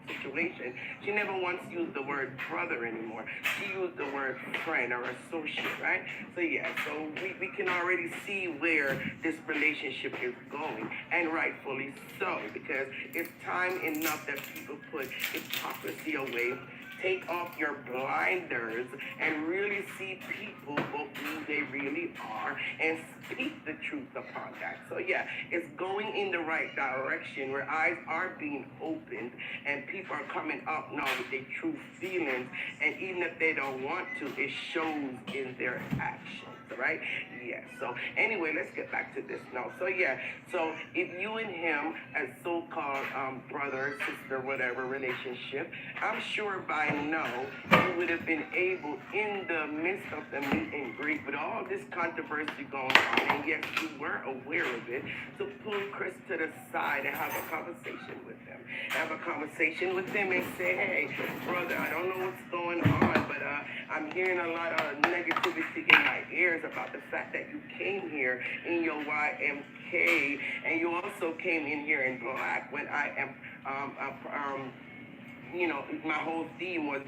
situation, she never once used the word brother anymore. She used the word friend or associate, right? So yeah, so we can already see where this relationship is going, and rightfully so, because it's time enough that people put hypocrisy away, take off your blinders, and really see people for who they really are and speak the truth upon that. So yeah, it's going in the right direction where eyes are being opened and people are coming up now with their true feelings, and even if they don't want to, it shows in their actions. Right? Yeah. So anyway, let's get back to this now. So yeah. So if you and him, as so-called brother, sister, whatever relationship, I'm sure by now you would have been able, in the midst of the meet and greet, with all this controversy going on, and yes, you were aware of it, to pull Chris to the side and have a conversation with him. Have a conversation with him and say, hey, brother, I don't know what's going on, but I'm hearing a lot of negativity in my ears about the fact that you came here in your YMK, and you also came in here in black when I am, my whole theme was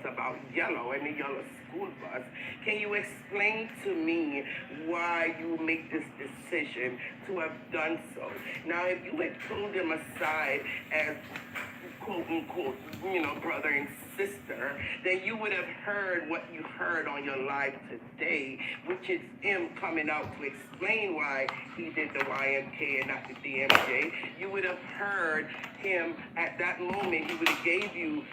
about yellow and the yellow school bus. Can you explain to me why you make this decision to have done so? Now, if you had pulled him aside as quote unquote, brother and sister, then you would have heard what you heard on your live today, which is him coming out to explain why he did the YMK and not the DMJ. You would have heard him at that moment. He would have gave you,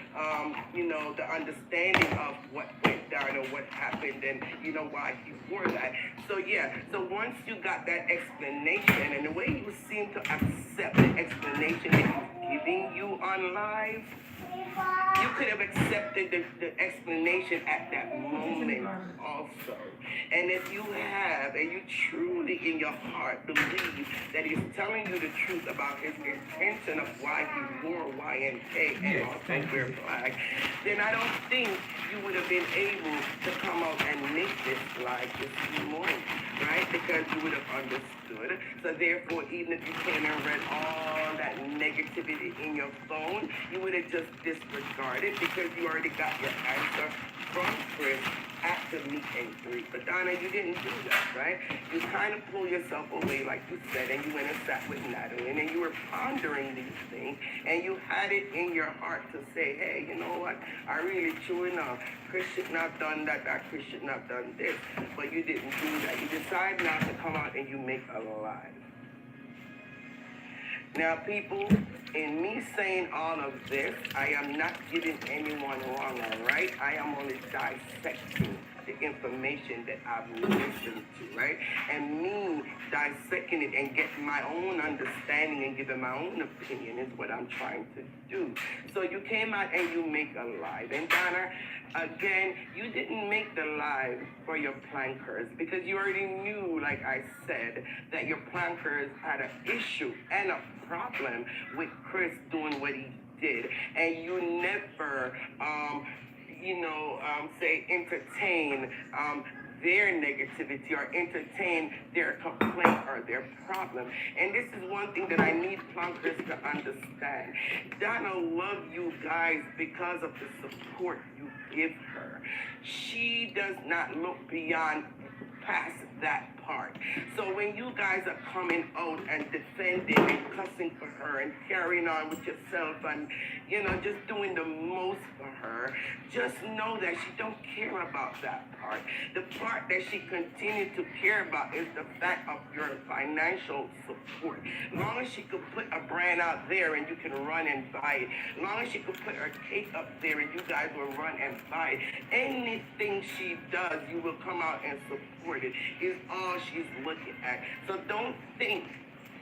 the understanding of what went down or what happened and, why he wore that. So, yeah, so once you got that explanation, and the way you seem to accept the explanation that he's giving you on live, you could have accepted the explanation at that moment also. And if you have, and you truly in your heart believe that he's telling you the truth about his intention of why he wore YMK and also wear black, then I don't think you would have been able to come out and make this live this morning, right? Because you would have understood. So therefore, even if you came and read all that negativity in your phone, you would have just disregarded, because you already got your answer from Chris at the meet and greet. But Donna, you didn't do that, right? You kind of pulled yourself away, like you said, and you went and sat with Natalie, and you were pondering these things, and you had it in your heart to say, hey, you know what? I really truly know Chris should not have done that, Chris should not have done this. But you didn't do that. You decided not to come out and you make a lie. Now, people, in me saying all of this, I am not giving anyone wrong or right. I am only dissecting the information that I've listened to, right? And me dissecting it and getting my own understanding and giving my own opinion is what I'm trying to do. So you came out and you make a live. And Donna, again, you didn't make the live for your plankers because you already knew, like I said, that your plankers had an issue and a problem with Chris doing what he did. And you never, say entertain their negativity or entertain their complaint or their problem. And this is one thing that I need plankers to understand. Donna loves you guys because of the support you give her. She does not look beyond past that part. So when you guys are coming out and defending and cussing for her and carrying on with yourself and, just doing the most for her, just know that she don't care about that part. The part that she continues to care about is the fact of your financial support. As long as she could put a brand out there and you can run and buy it, as long as she could put her cake up there and you guys will run and buy it, anything she does, you will come out and support it, is all she's looking at. So don't think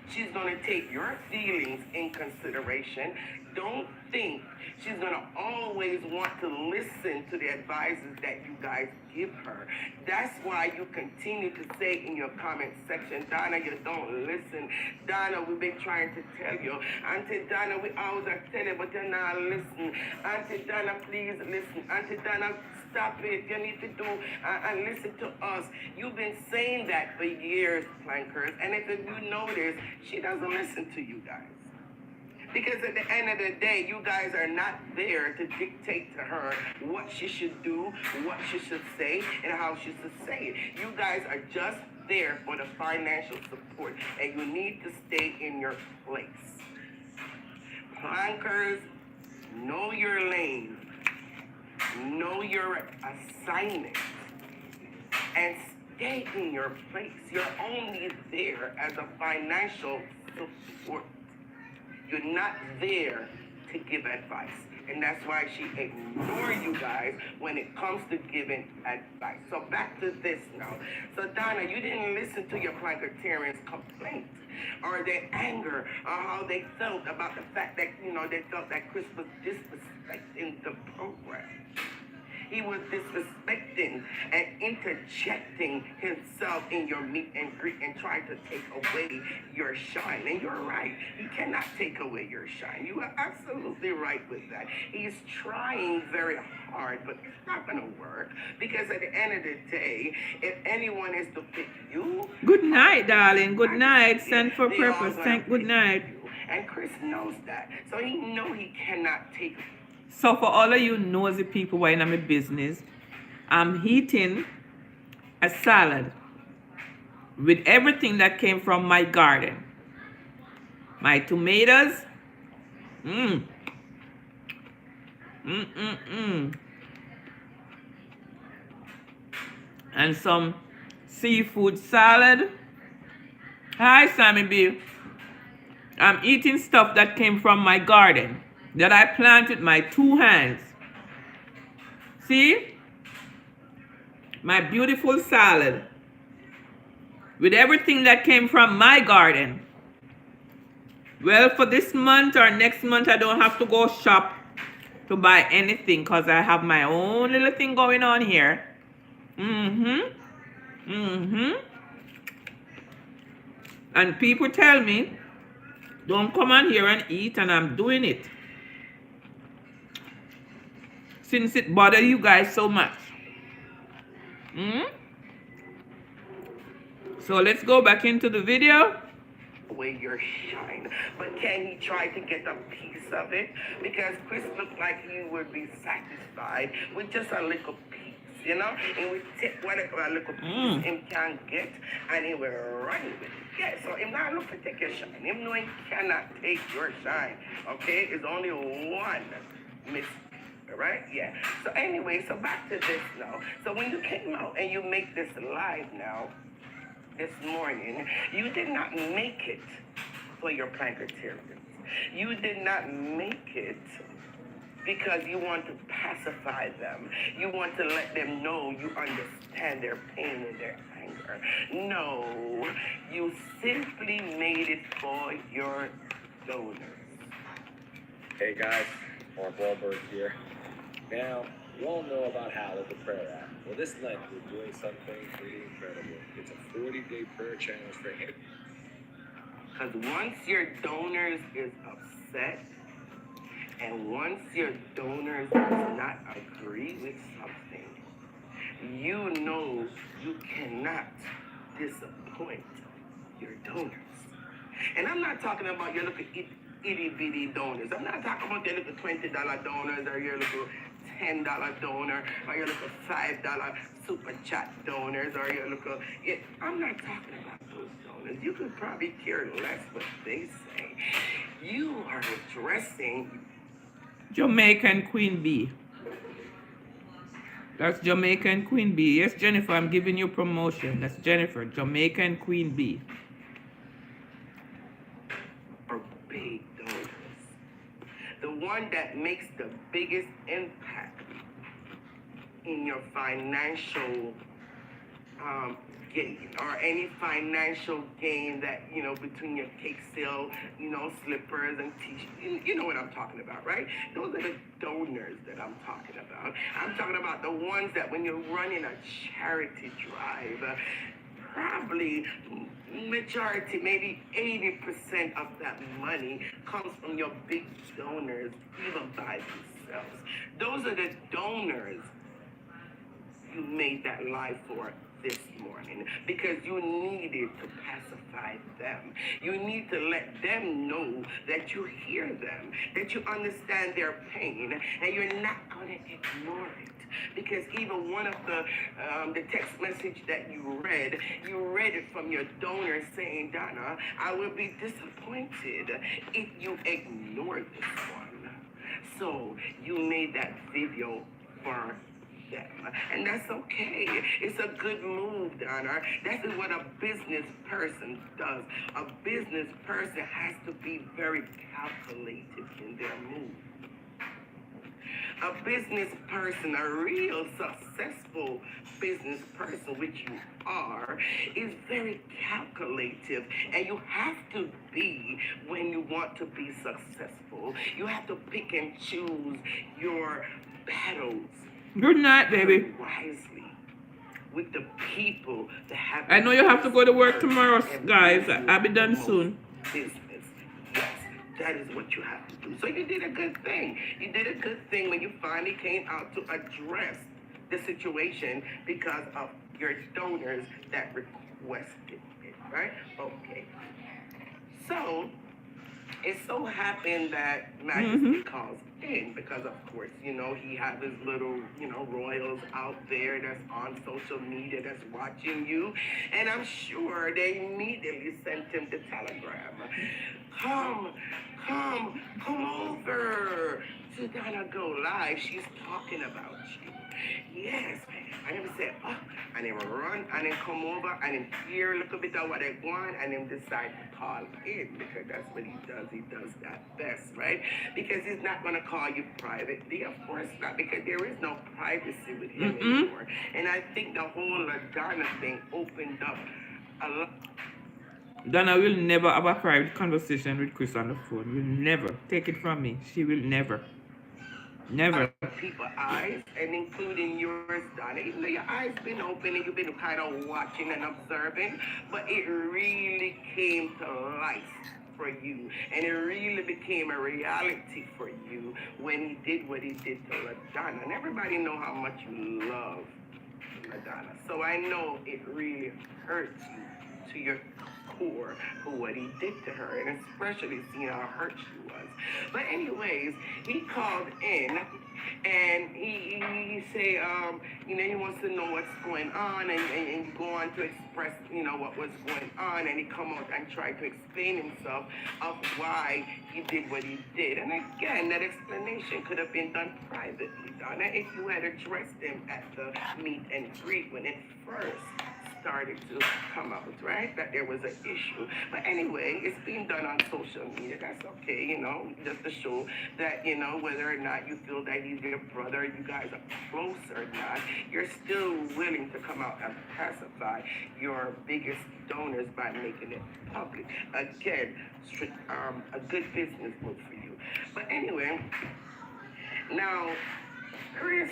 she's going to take your feelings in consideration. Don't think she's going to always want to listen to the advices that you guys give her. That's why you continue to say in your comment section, Donna, you don't listen. Donna, we've been trying to tell you. Auntie Donna, we always are telling you, but you're not listening. Auntie Donna, please listen. Auntie Donna, stop it. You need to do and listen to us. You've been saying that for years, plankers. And if you notice, she doesn't listen to you guys. Because at the end of the day, you guys are not there to dictate to her what she should do, what she should say, and how she should say it. You guys are just there for the financial support, and you need to stay in your place. Plankers, know your lane, know your assignment, and stay in your place. You're only there as a financial support. You're not there to give advice. And that's why she ignores you guys when it comes to giving advice. So back to this now. So Donna, you didn't listen to your Planketarians' complaint or their anger or how they felt about the fact that, they felt that Chris was disrespecting the program. He was disrespecting and interjecting himself in your meet and greet and trying to take away your shine. And you're right. He cannot take away your shine. You are absolutely right with that. He's trying very hard, but it's not going to work. Because at the end of the day, if anyone is to pick you... Good night, darling. Good night. Send for purpose. Thank good night. And Chris knows that. So he knows he cannot take. So for all of you nosy people who are in my business, I'm heating a salad with everything that came from my garden. My tomatoes. And some seafood salad. Hi, Sammy B. I'm eating stuff that came from my garden that I planted with my 2 hands. See? My beautiful salad with everything that came from my garden. Well, for this month or next month, I don't have to go shop to buy anything because I have my own little thing going on here. And people tell me, don't come on here and eat, and I'm doing it. Since it bothers you guys so much. So let's go back into the video. Away your shine. But can he try to get a piece of it? Because Chris looked like he would be satisfied with just a little piece, And we take whatever little piece him can get, and he will run with it. Yeah, so him not look to take your shine. Him know he cannot take your shine. Okay? It's only one miss. Right? Yeah. So anyway, so back to this now. So when you came out and you make this live now, this morning, you did not make it for your Planketarians. You did not make it because you want to pacify them. You want to let them know you understand their pain and their anger. No, you simply made it for your donors. Hey guys, Mark Wahlberg here. Now, you all know about Hallel, the prayer app. Well, this Lent, we're doing something pretty incredible. It's a 40-day prayer challenge for him. Because once your donors is upset, and once your donors does not agree with something, you know you cannot disappoint your donors. And I'm not talking about your little itty bitty donors. I'm not talking about your little $20 donors or your little $10 donor or your little $5 super chat donors or your little. I'm not talking about those donors. You could probably care less what they say. You are addressing Jamaican Queen Bee. That's Jamaican Queen Bee. Yes, Jennifer, I'm giving you promotion. That's Jennifer, Jamaican Queen Bee. or big donors. The one that makes the biggest impact in your financial gain or any financial gain that, between your cake sale, slippers and t-shirts. You know what I'm talking about, right? Those are the donors that I'm talking about. I'm talking about the ones that when you're running a charity drive, probably majority, maybe 80% of that money comes from your big donors, even by themselves. Those are the donors you made that live for this morning because you needed to pacify them. You need to let them know that you hear them, that you understand their pain, and you're not going to ignore it. Because even one of the text message that you read it from your donor saying, Donna, I will be disappointed if you ignore this one. So you made that video for them. And that's okay. It's a good move, Donna. That is what a business person does. A business person has to be very calculated in their move. A business person, a real successful business person, which you are, is very calculative. And you have to be when you want to be successful. You have to pick and choose your battles. Good night, baby. Wisely with the people that have. I know you have to go to work tomorrow, guys. I'll be done soon. Business. Yes, that is what you have to do. So you did a good thing. You did a good thing when you finally came out to address the situation because of your donors that requested it, right? Okay. So it so happened that Majesty calls in because, of course, he has his little, royals out there that's on social media that's watching you. And I'm sure they immediately sent him the telegram. Come over to Donna Go Live. She's talking about you. Yes. And then say, and then run, and then come over, and then hear a little bit of what they want, and then decide to call in, because that's what he does. He does that best, right? Because he's not going to call you privately, of course not, because there is no privacy with him anymore. And I think the whole Donna thing opened up a lot. Donna will never have a private conversation with Chris on the phone. Will never. Take it from me. She will never. Never. People's eyes, and including yours, Donna. Even though your eyes been open and you've been kind of watching and observing, but it really came to life for you, and it really became a reality for you when he did what he did to LaDonna. And everybody know how much you love LaDonna. So I know it really hurts you to your core for what he did to her, and especially seeing how hurt she was. But anyways, he called in and he say, he wants to know what's going on, and go on to express, what was going on, and he come out and try to explain himself of why he did what he did. And again, that explanation could have been done privately, Donna, if you had addressed him at the meet and greet when it first started started to come out, right? That there was an issue. But anyway, it's being done on social media. That's okay, you know, just to show that, you know, whether or not you feel that he's your brother, you guys are close or not, you're still willing to come out and pacify your biggest donors by making it public. Again, a good business move for you. But anyway, now, Chris,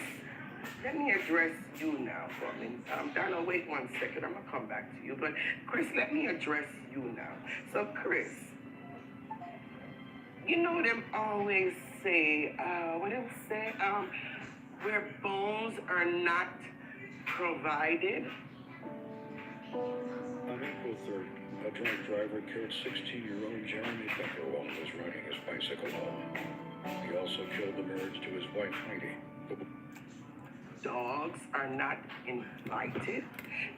let me address you now for a minute. Donna, wait 1 second. I'm going to come back to you. But, Chris, let me address you now. So, Chris, you know them always say, what do they say? Where bones are not provided. On April 3rd, a drunk driver killed 16-year-old Jeremy Becker while he was riding his bicycle home. He also killed the marriage to his wife, Heidi. Dogs are not invited.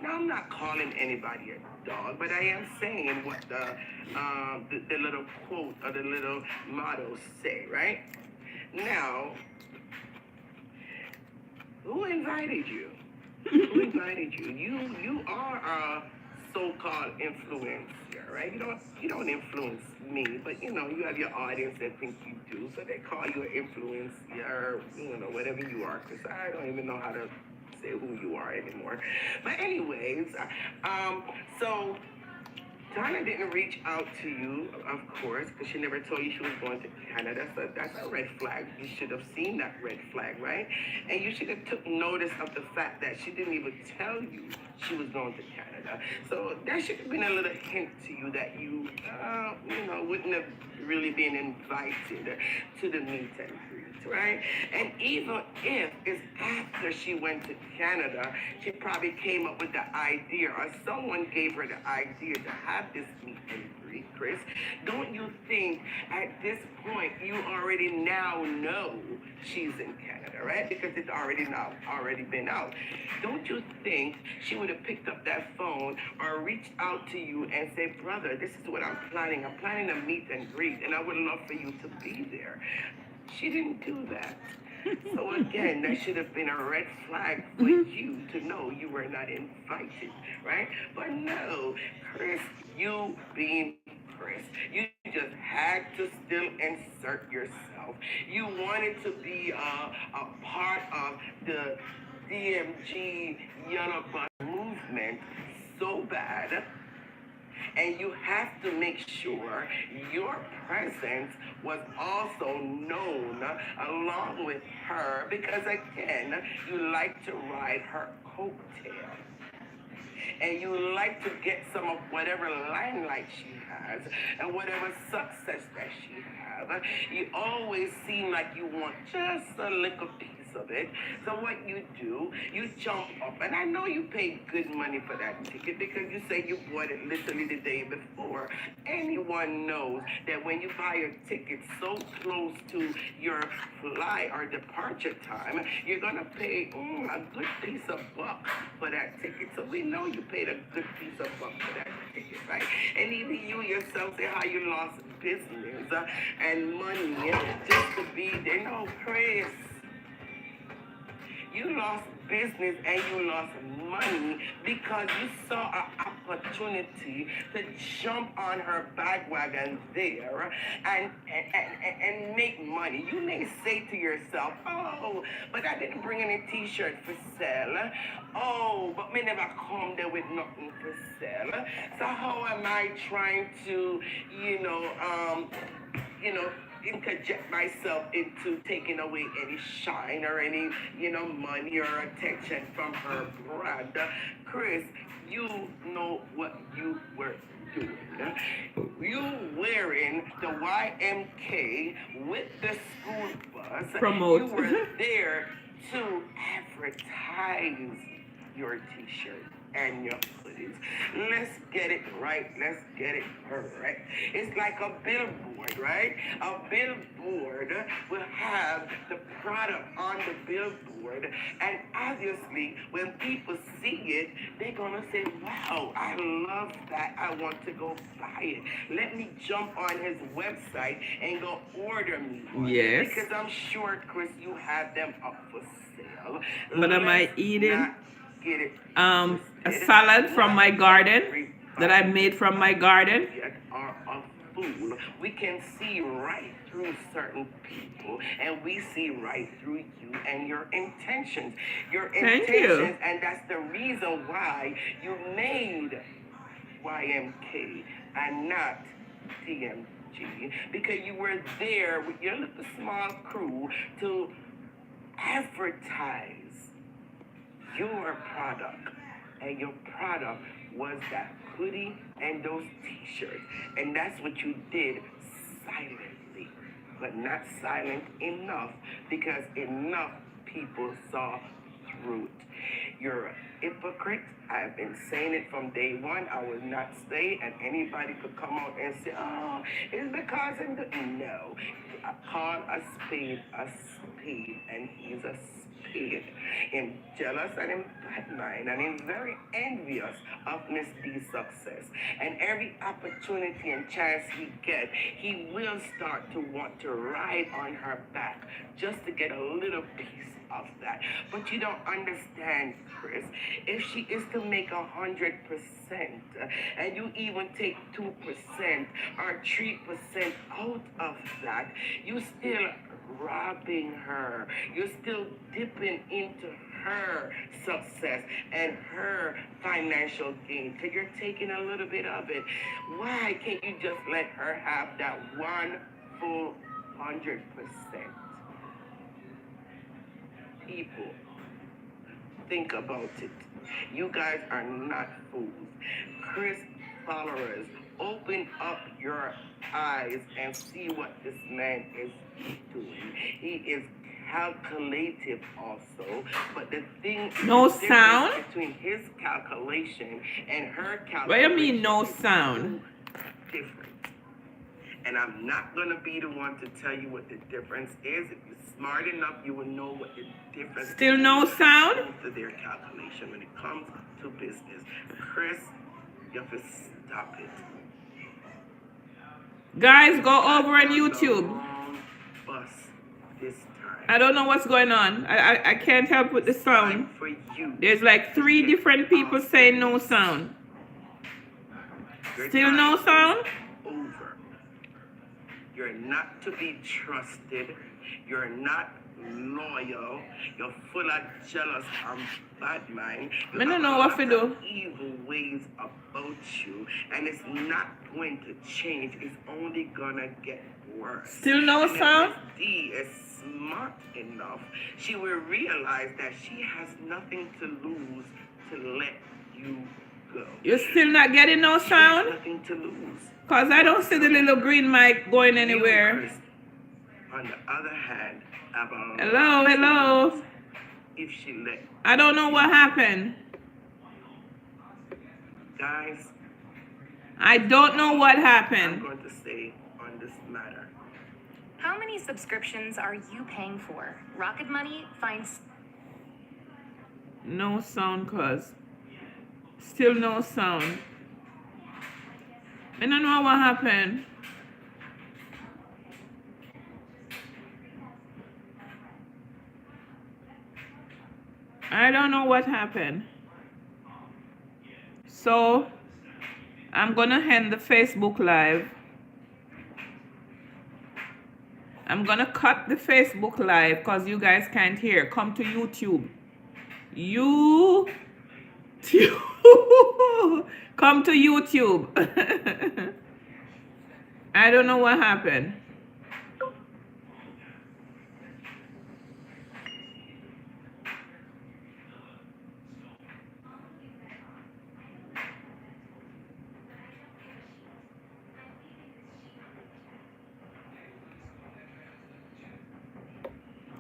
Now, I'm not calling anybody a dog, but I am saying what the little quote or the little motto say, right? Now, who invited you? Who invited you? You are a so-called influencer, right? You don't influence me, but you know, you have your audience that think you do, so they call you an influencer, you know, whatever you are, because I don't even know how to say who you are anymore. But anyways, so Donna didn't reach out to you, of course, because she never told you she was going to Canada. So that's a red flag. You should have seen that red flag, right? And you should have took notice of the fact that she didn't even tell you she was going to Canada. So that should have been a little hint to you that you know, wouldn't have really been invited to the meet and greet, right? And even if it's after she went to Canada, she probably came up with the idea, or someone gave her the idea to have this meet and greet, Chris. Don't you think at this point you already now know she's in Canada, right? Because it's already been out. Don't you think she would have picked up that phone or reached out to you and said, brother, this is what I'm planning. I'm planning a meet and greet, and I would love for you to be there. She didn't do that. So again, that should have been a red flag for you to know you were not invited, right? But no, Chris, you being Chris, you just had to still insert yourself. You wanted to be a part of the DMG Yellow Bus movement so bad. And you have to make sure your presence was also known along with her, because again, you like to ride her coattail. And you like to get some of whatever limelight she has and whatever success that she has. You always seem like you want just a little piece of it. So what you do, you jump up, and I know you paid good money for that ticket because you say you bought it literally the day before. Anyone knows that when you buy a ticket so close to your fly or departure time, you're gonna pay a good piece of buck for that ticket. So we know you paid a good piece of buck for that ticket, right? And even you yourself say how you lost business and money just to be there. No, Chris. You lost business and you lost money because you saw an opportunity to jump on her bandwagon there and make money. You may say to yourself, oh, but I didn't bring any t-shirt for sale. Oh, but me never come there with nothing for sale. So how am I trying to, interject myself into taking away any shine or any, money or attention from her brand? Chris, you know what you were doing. You wearing the YMK with the school bus. Promote. You were there to advertise your t-shirt and your hoodies. Let's get it right. Let's get it correct. It's like a billboard, right? A billboard will have the product on the billboard, and obviously when people see it, they're gonna say, wow, I love that. I want to go buy it. Let me jump on his website and go order me one. Yes. Because I'm sure, Chris, you have them up for sale. But am I Let's eating? not get it. a salad from my garden that I made from my garden. Are a fool. We can see right through certain people, and we see right through you and your intentions. Your Thank intentions, you. and that's the reason why you made YMK and not TMG, because you were there with your little small crew to advertise your product, and your product was that hoodie and those t-shirts, and that's what you did silently, but not silent enough, because enough people saw through it. You're a hypocrite. I've been saying it from day one. I will not stay, and anybody could come out and say, oh, it's because I'm no. I call a spade, and he's a spade. I'm jealous and I'm bad mind, and I'm very envious of Miss D's success. And every opportunity and chance he gets, he will start to want to ride on her back just to get a little piece of that. But you don't understand, Chris. If she is to make 100%, and you even take 2% or 3% out of that, you still robbing her. You're still dipping into her success and her financial gain. So you're taking a little bit of it. Why can't you just let her have that one full 100%? People, think about it. You guys are not fools. Chris followers, open up your eyes and see what this man is doing. He is calculative also, but the thing No the difference sound? between his calculation and her calculation. What do you mean no is sound? different. And I'm not going to be the one to tell you what the difference is. If you're smart enough, you will know what the difference Still is. no sound? Both of their calculation when it comes to business. Chris, you have to stop it. Guys, go over on You're YouTube. the wrong bus this time. I don't know what's going on. I can't help with the It's time sound. for you. There's like 3 different people saying no sound. Your Still no time sound? is over. You're not to be trusted. You're not loyal. You're full of jealous and bad mind. You I don't have know a what lot to of do. evil ways about you, and it's not going to change. It's only gonna get worse. Still no And if sound? Miss D is smart enough, she will realize that she has nothing to lose to let you go. You're still not getting no She has sound? nothing to lose. Because I don't see the little green mic going anywhere. You, Chris, on the other hand, have a Hello, lot to hello. lose if she let I don't know what happened. guys. I don't know what I'm happened. going to say on this matter. How many subscriptions are you paying for? Rocket Money finds No sound, cuz. Still no sound. I don't know what happened. I don't know what happened. So, I'm gonna end the Facebook Live. I'm gonna cut the Facebook Live because you guys can't hear. Come to YouTube. YouTube. Come to YouTube. I don't know what happened.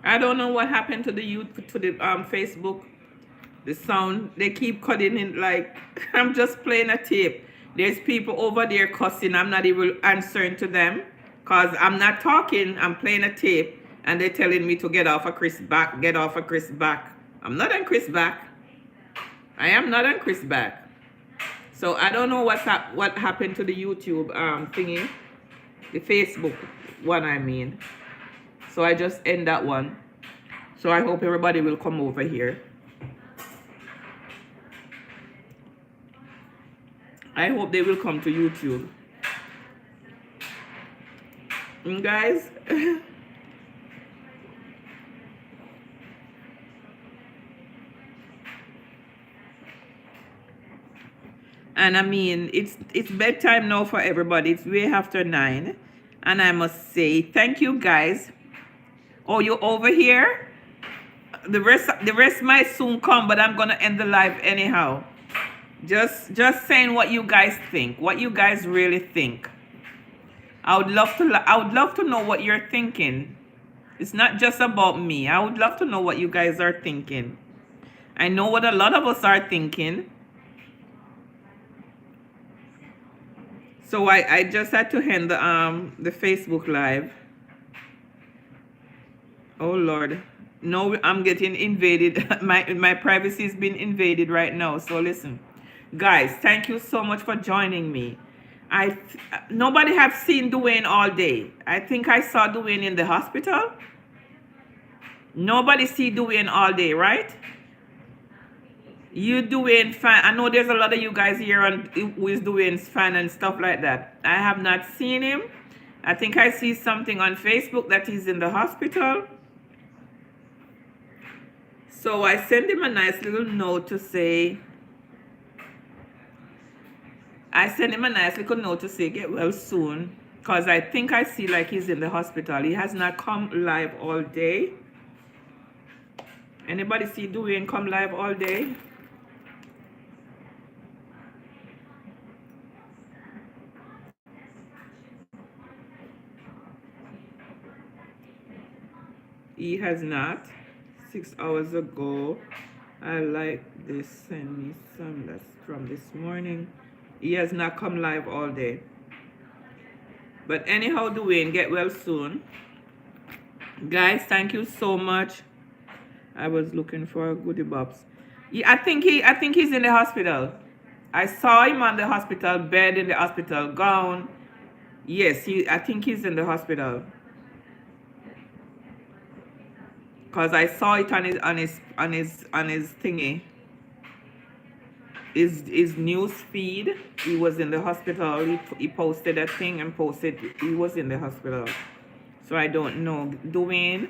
I don't know what happened to the Facebook. The sound, they keep cutting it like I'm just playing a tape. There's people over there cussing. I'm not even answering to them because I'm not talking. I'm playing a tape and they're telling me to get off of Chris back. Get off of Chris back. I'm not on Chris back. I am not on Chris back. So I don't know what happened to the YouTube thingy. The Facebook one, I mean. So I just end that one. So I hope everybody will come over here. I hope they will come to YouTube. Guys, and I mean, it's bedtime now for everybody. It's way after 9, and I must say thank you guys. Oh, you over here? The rest might soon come, but I'm gonna end the live anyhow. Just saying what you guys think, what you guys really think. I would love to know what you're thinking. It's not just about me. I would love to know what you guys are thinking. I know what a lot of us are thinking. So I just had to end the Facebook live. Oh Lord. No, I'm getting invaded. My privacy is being invaded right now. So listen. Guys, thank you so much for joining me. Nobody have seen Dwayne all day. I think I saw Dwayne in the hospital. Nobody see Dwayne all day, right? You Dwayne fan. I know there's a lot of you guys here who is Dwayne's fan and stuff like that. I have not seen him. I think I see something on Facebook that he's in the hospital. So I sent him a nice little note to say, get well soon. Because I think I see like he's in the hospital. He has not come live all day. Anybody see Dwayne come live all day? He has not. 6 hours ago, I like this. Send me some. That's from this morning. He has not come live all day. But anyhow, Dwayne, get well soon. Guys, thank you so much. I was looking for goodie bobs. I think he's in the hospital. I saw him on the hospital bed, in the hospital gown. Yes, I think he's in the hospital. Cause I saw it on his thingy. His news feed. He was in the hospital. He posted a thing and posted he was in the hospital. So I don't know. Dwayne,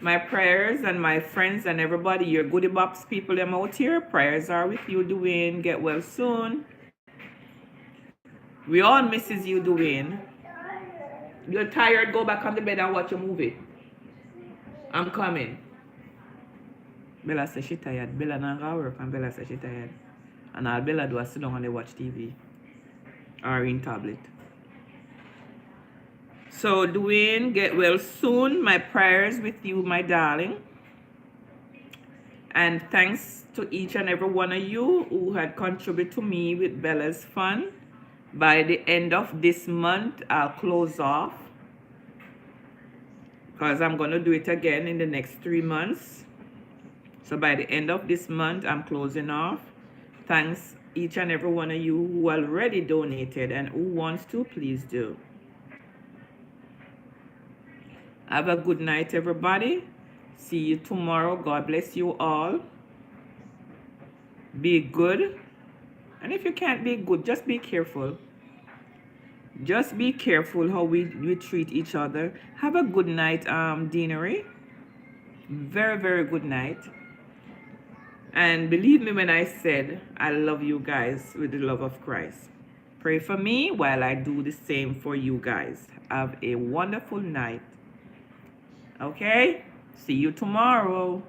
my prayers and my friends and everybody, your goodie box people them out here. Prayers are with you, Dwayne. Get well soon. We all misses you, Dwayne. You're tired, go back on the bed and watch a movie. I'm coming. Bella says she tired. Bella not gonna work and Bella says she tired. And all Bella do is sit down and they watch TV. Or in tablet. So Dwayne, get well soon. My prayers with you, my darling. And thanks to each and every one of you who had contributed to me with Bella's fund. By the end of this month, I'll close off. Because I'm going to do it again in the next 3 months. So by the end of this month, I'm closing off. Thanks each and every one of you who already donated and who wants to, please do. Have a good night, everybody. See you tomorrow. God bless you all. Be good. And if you can't be good, just be careful. Just be careful how we treat each other. Have a good night, Deanery. Very, very good night. And believe me when I said I love you guys with the love of Christ. Pray for me while I do the same for you guys. Have a wonderful night. Okay? See you tomorrow.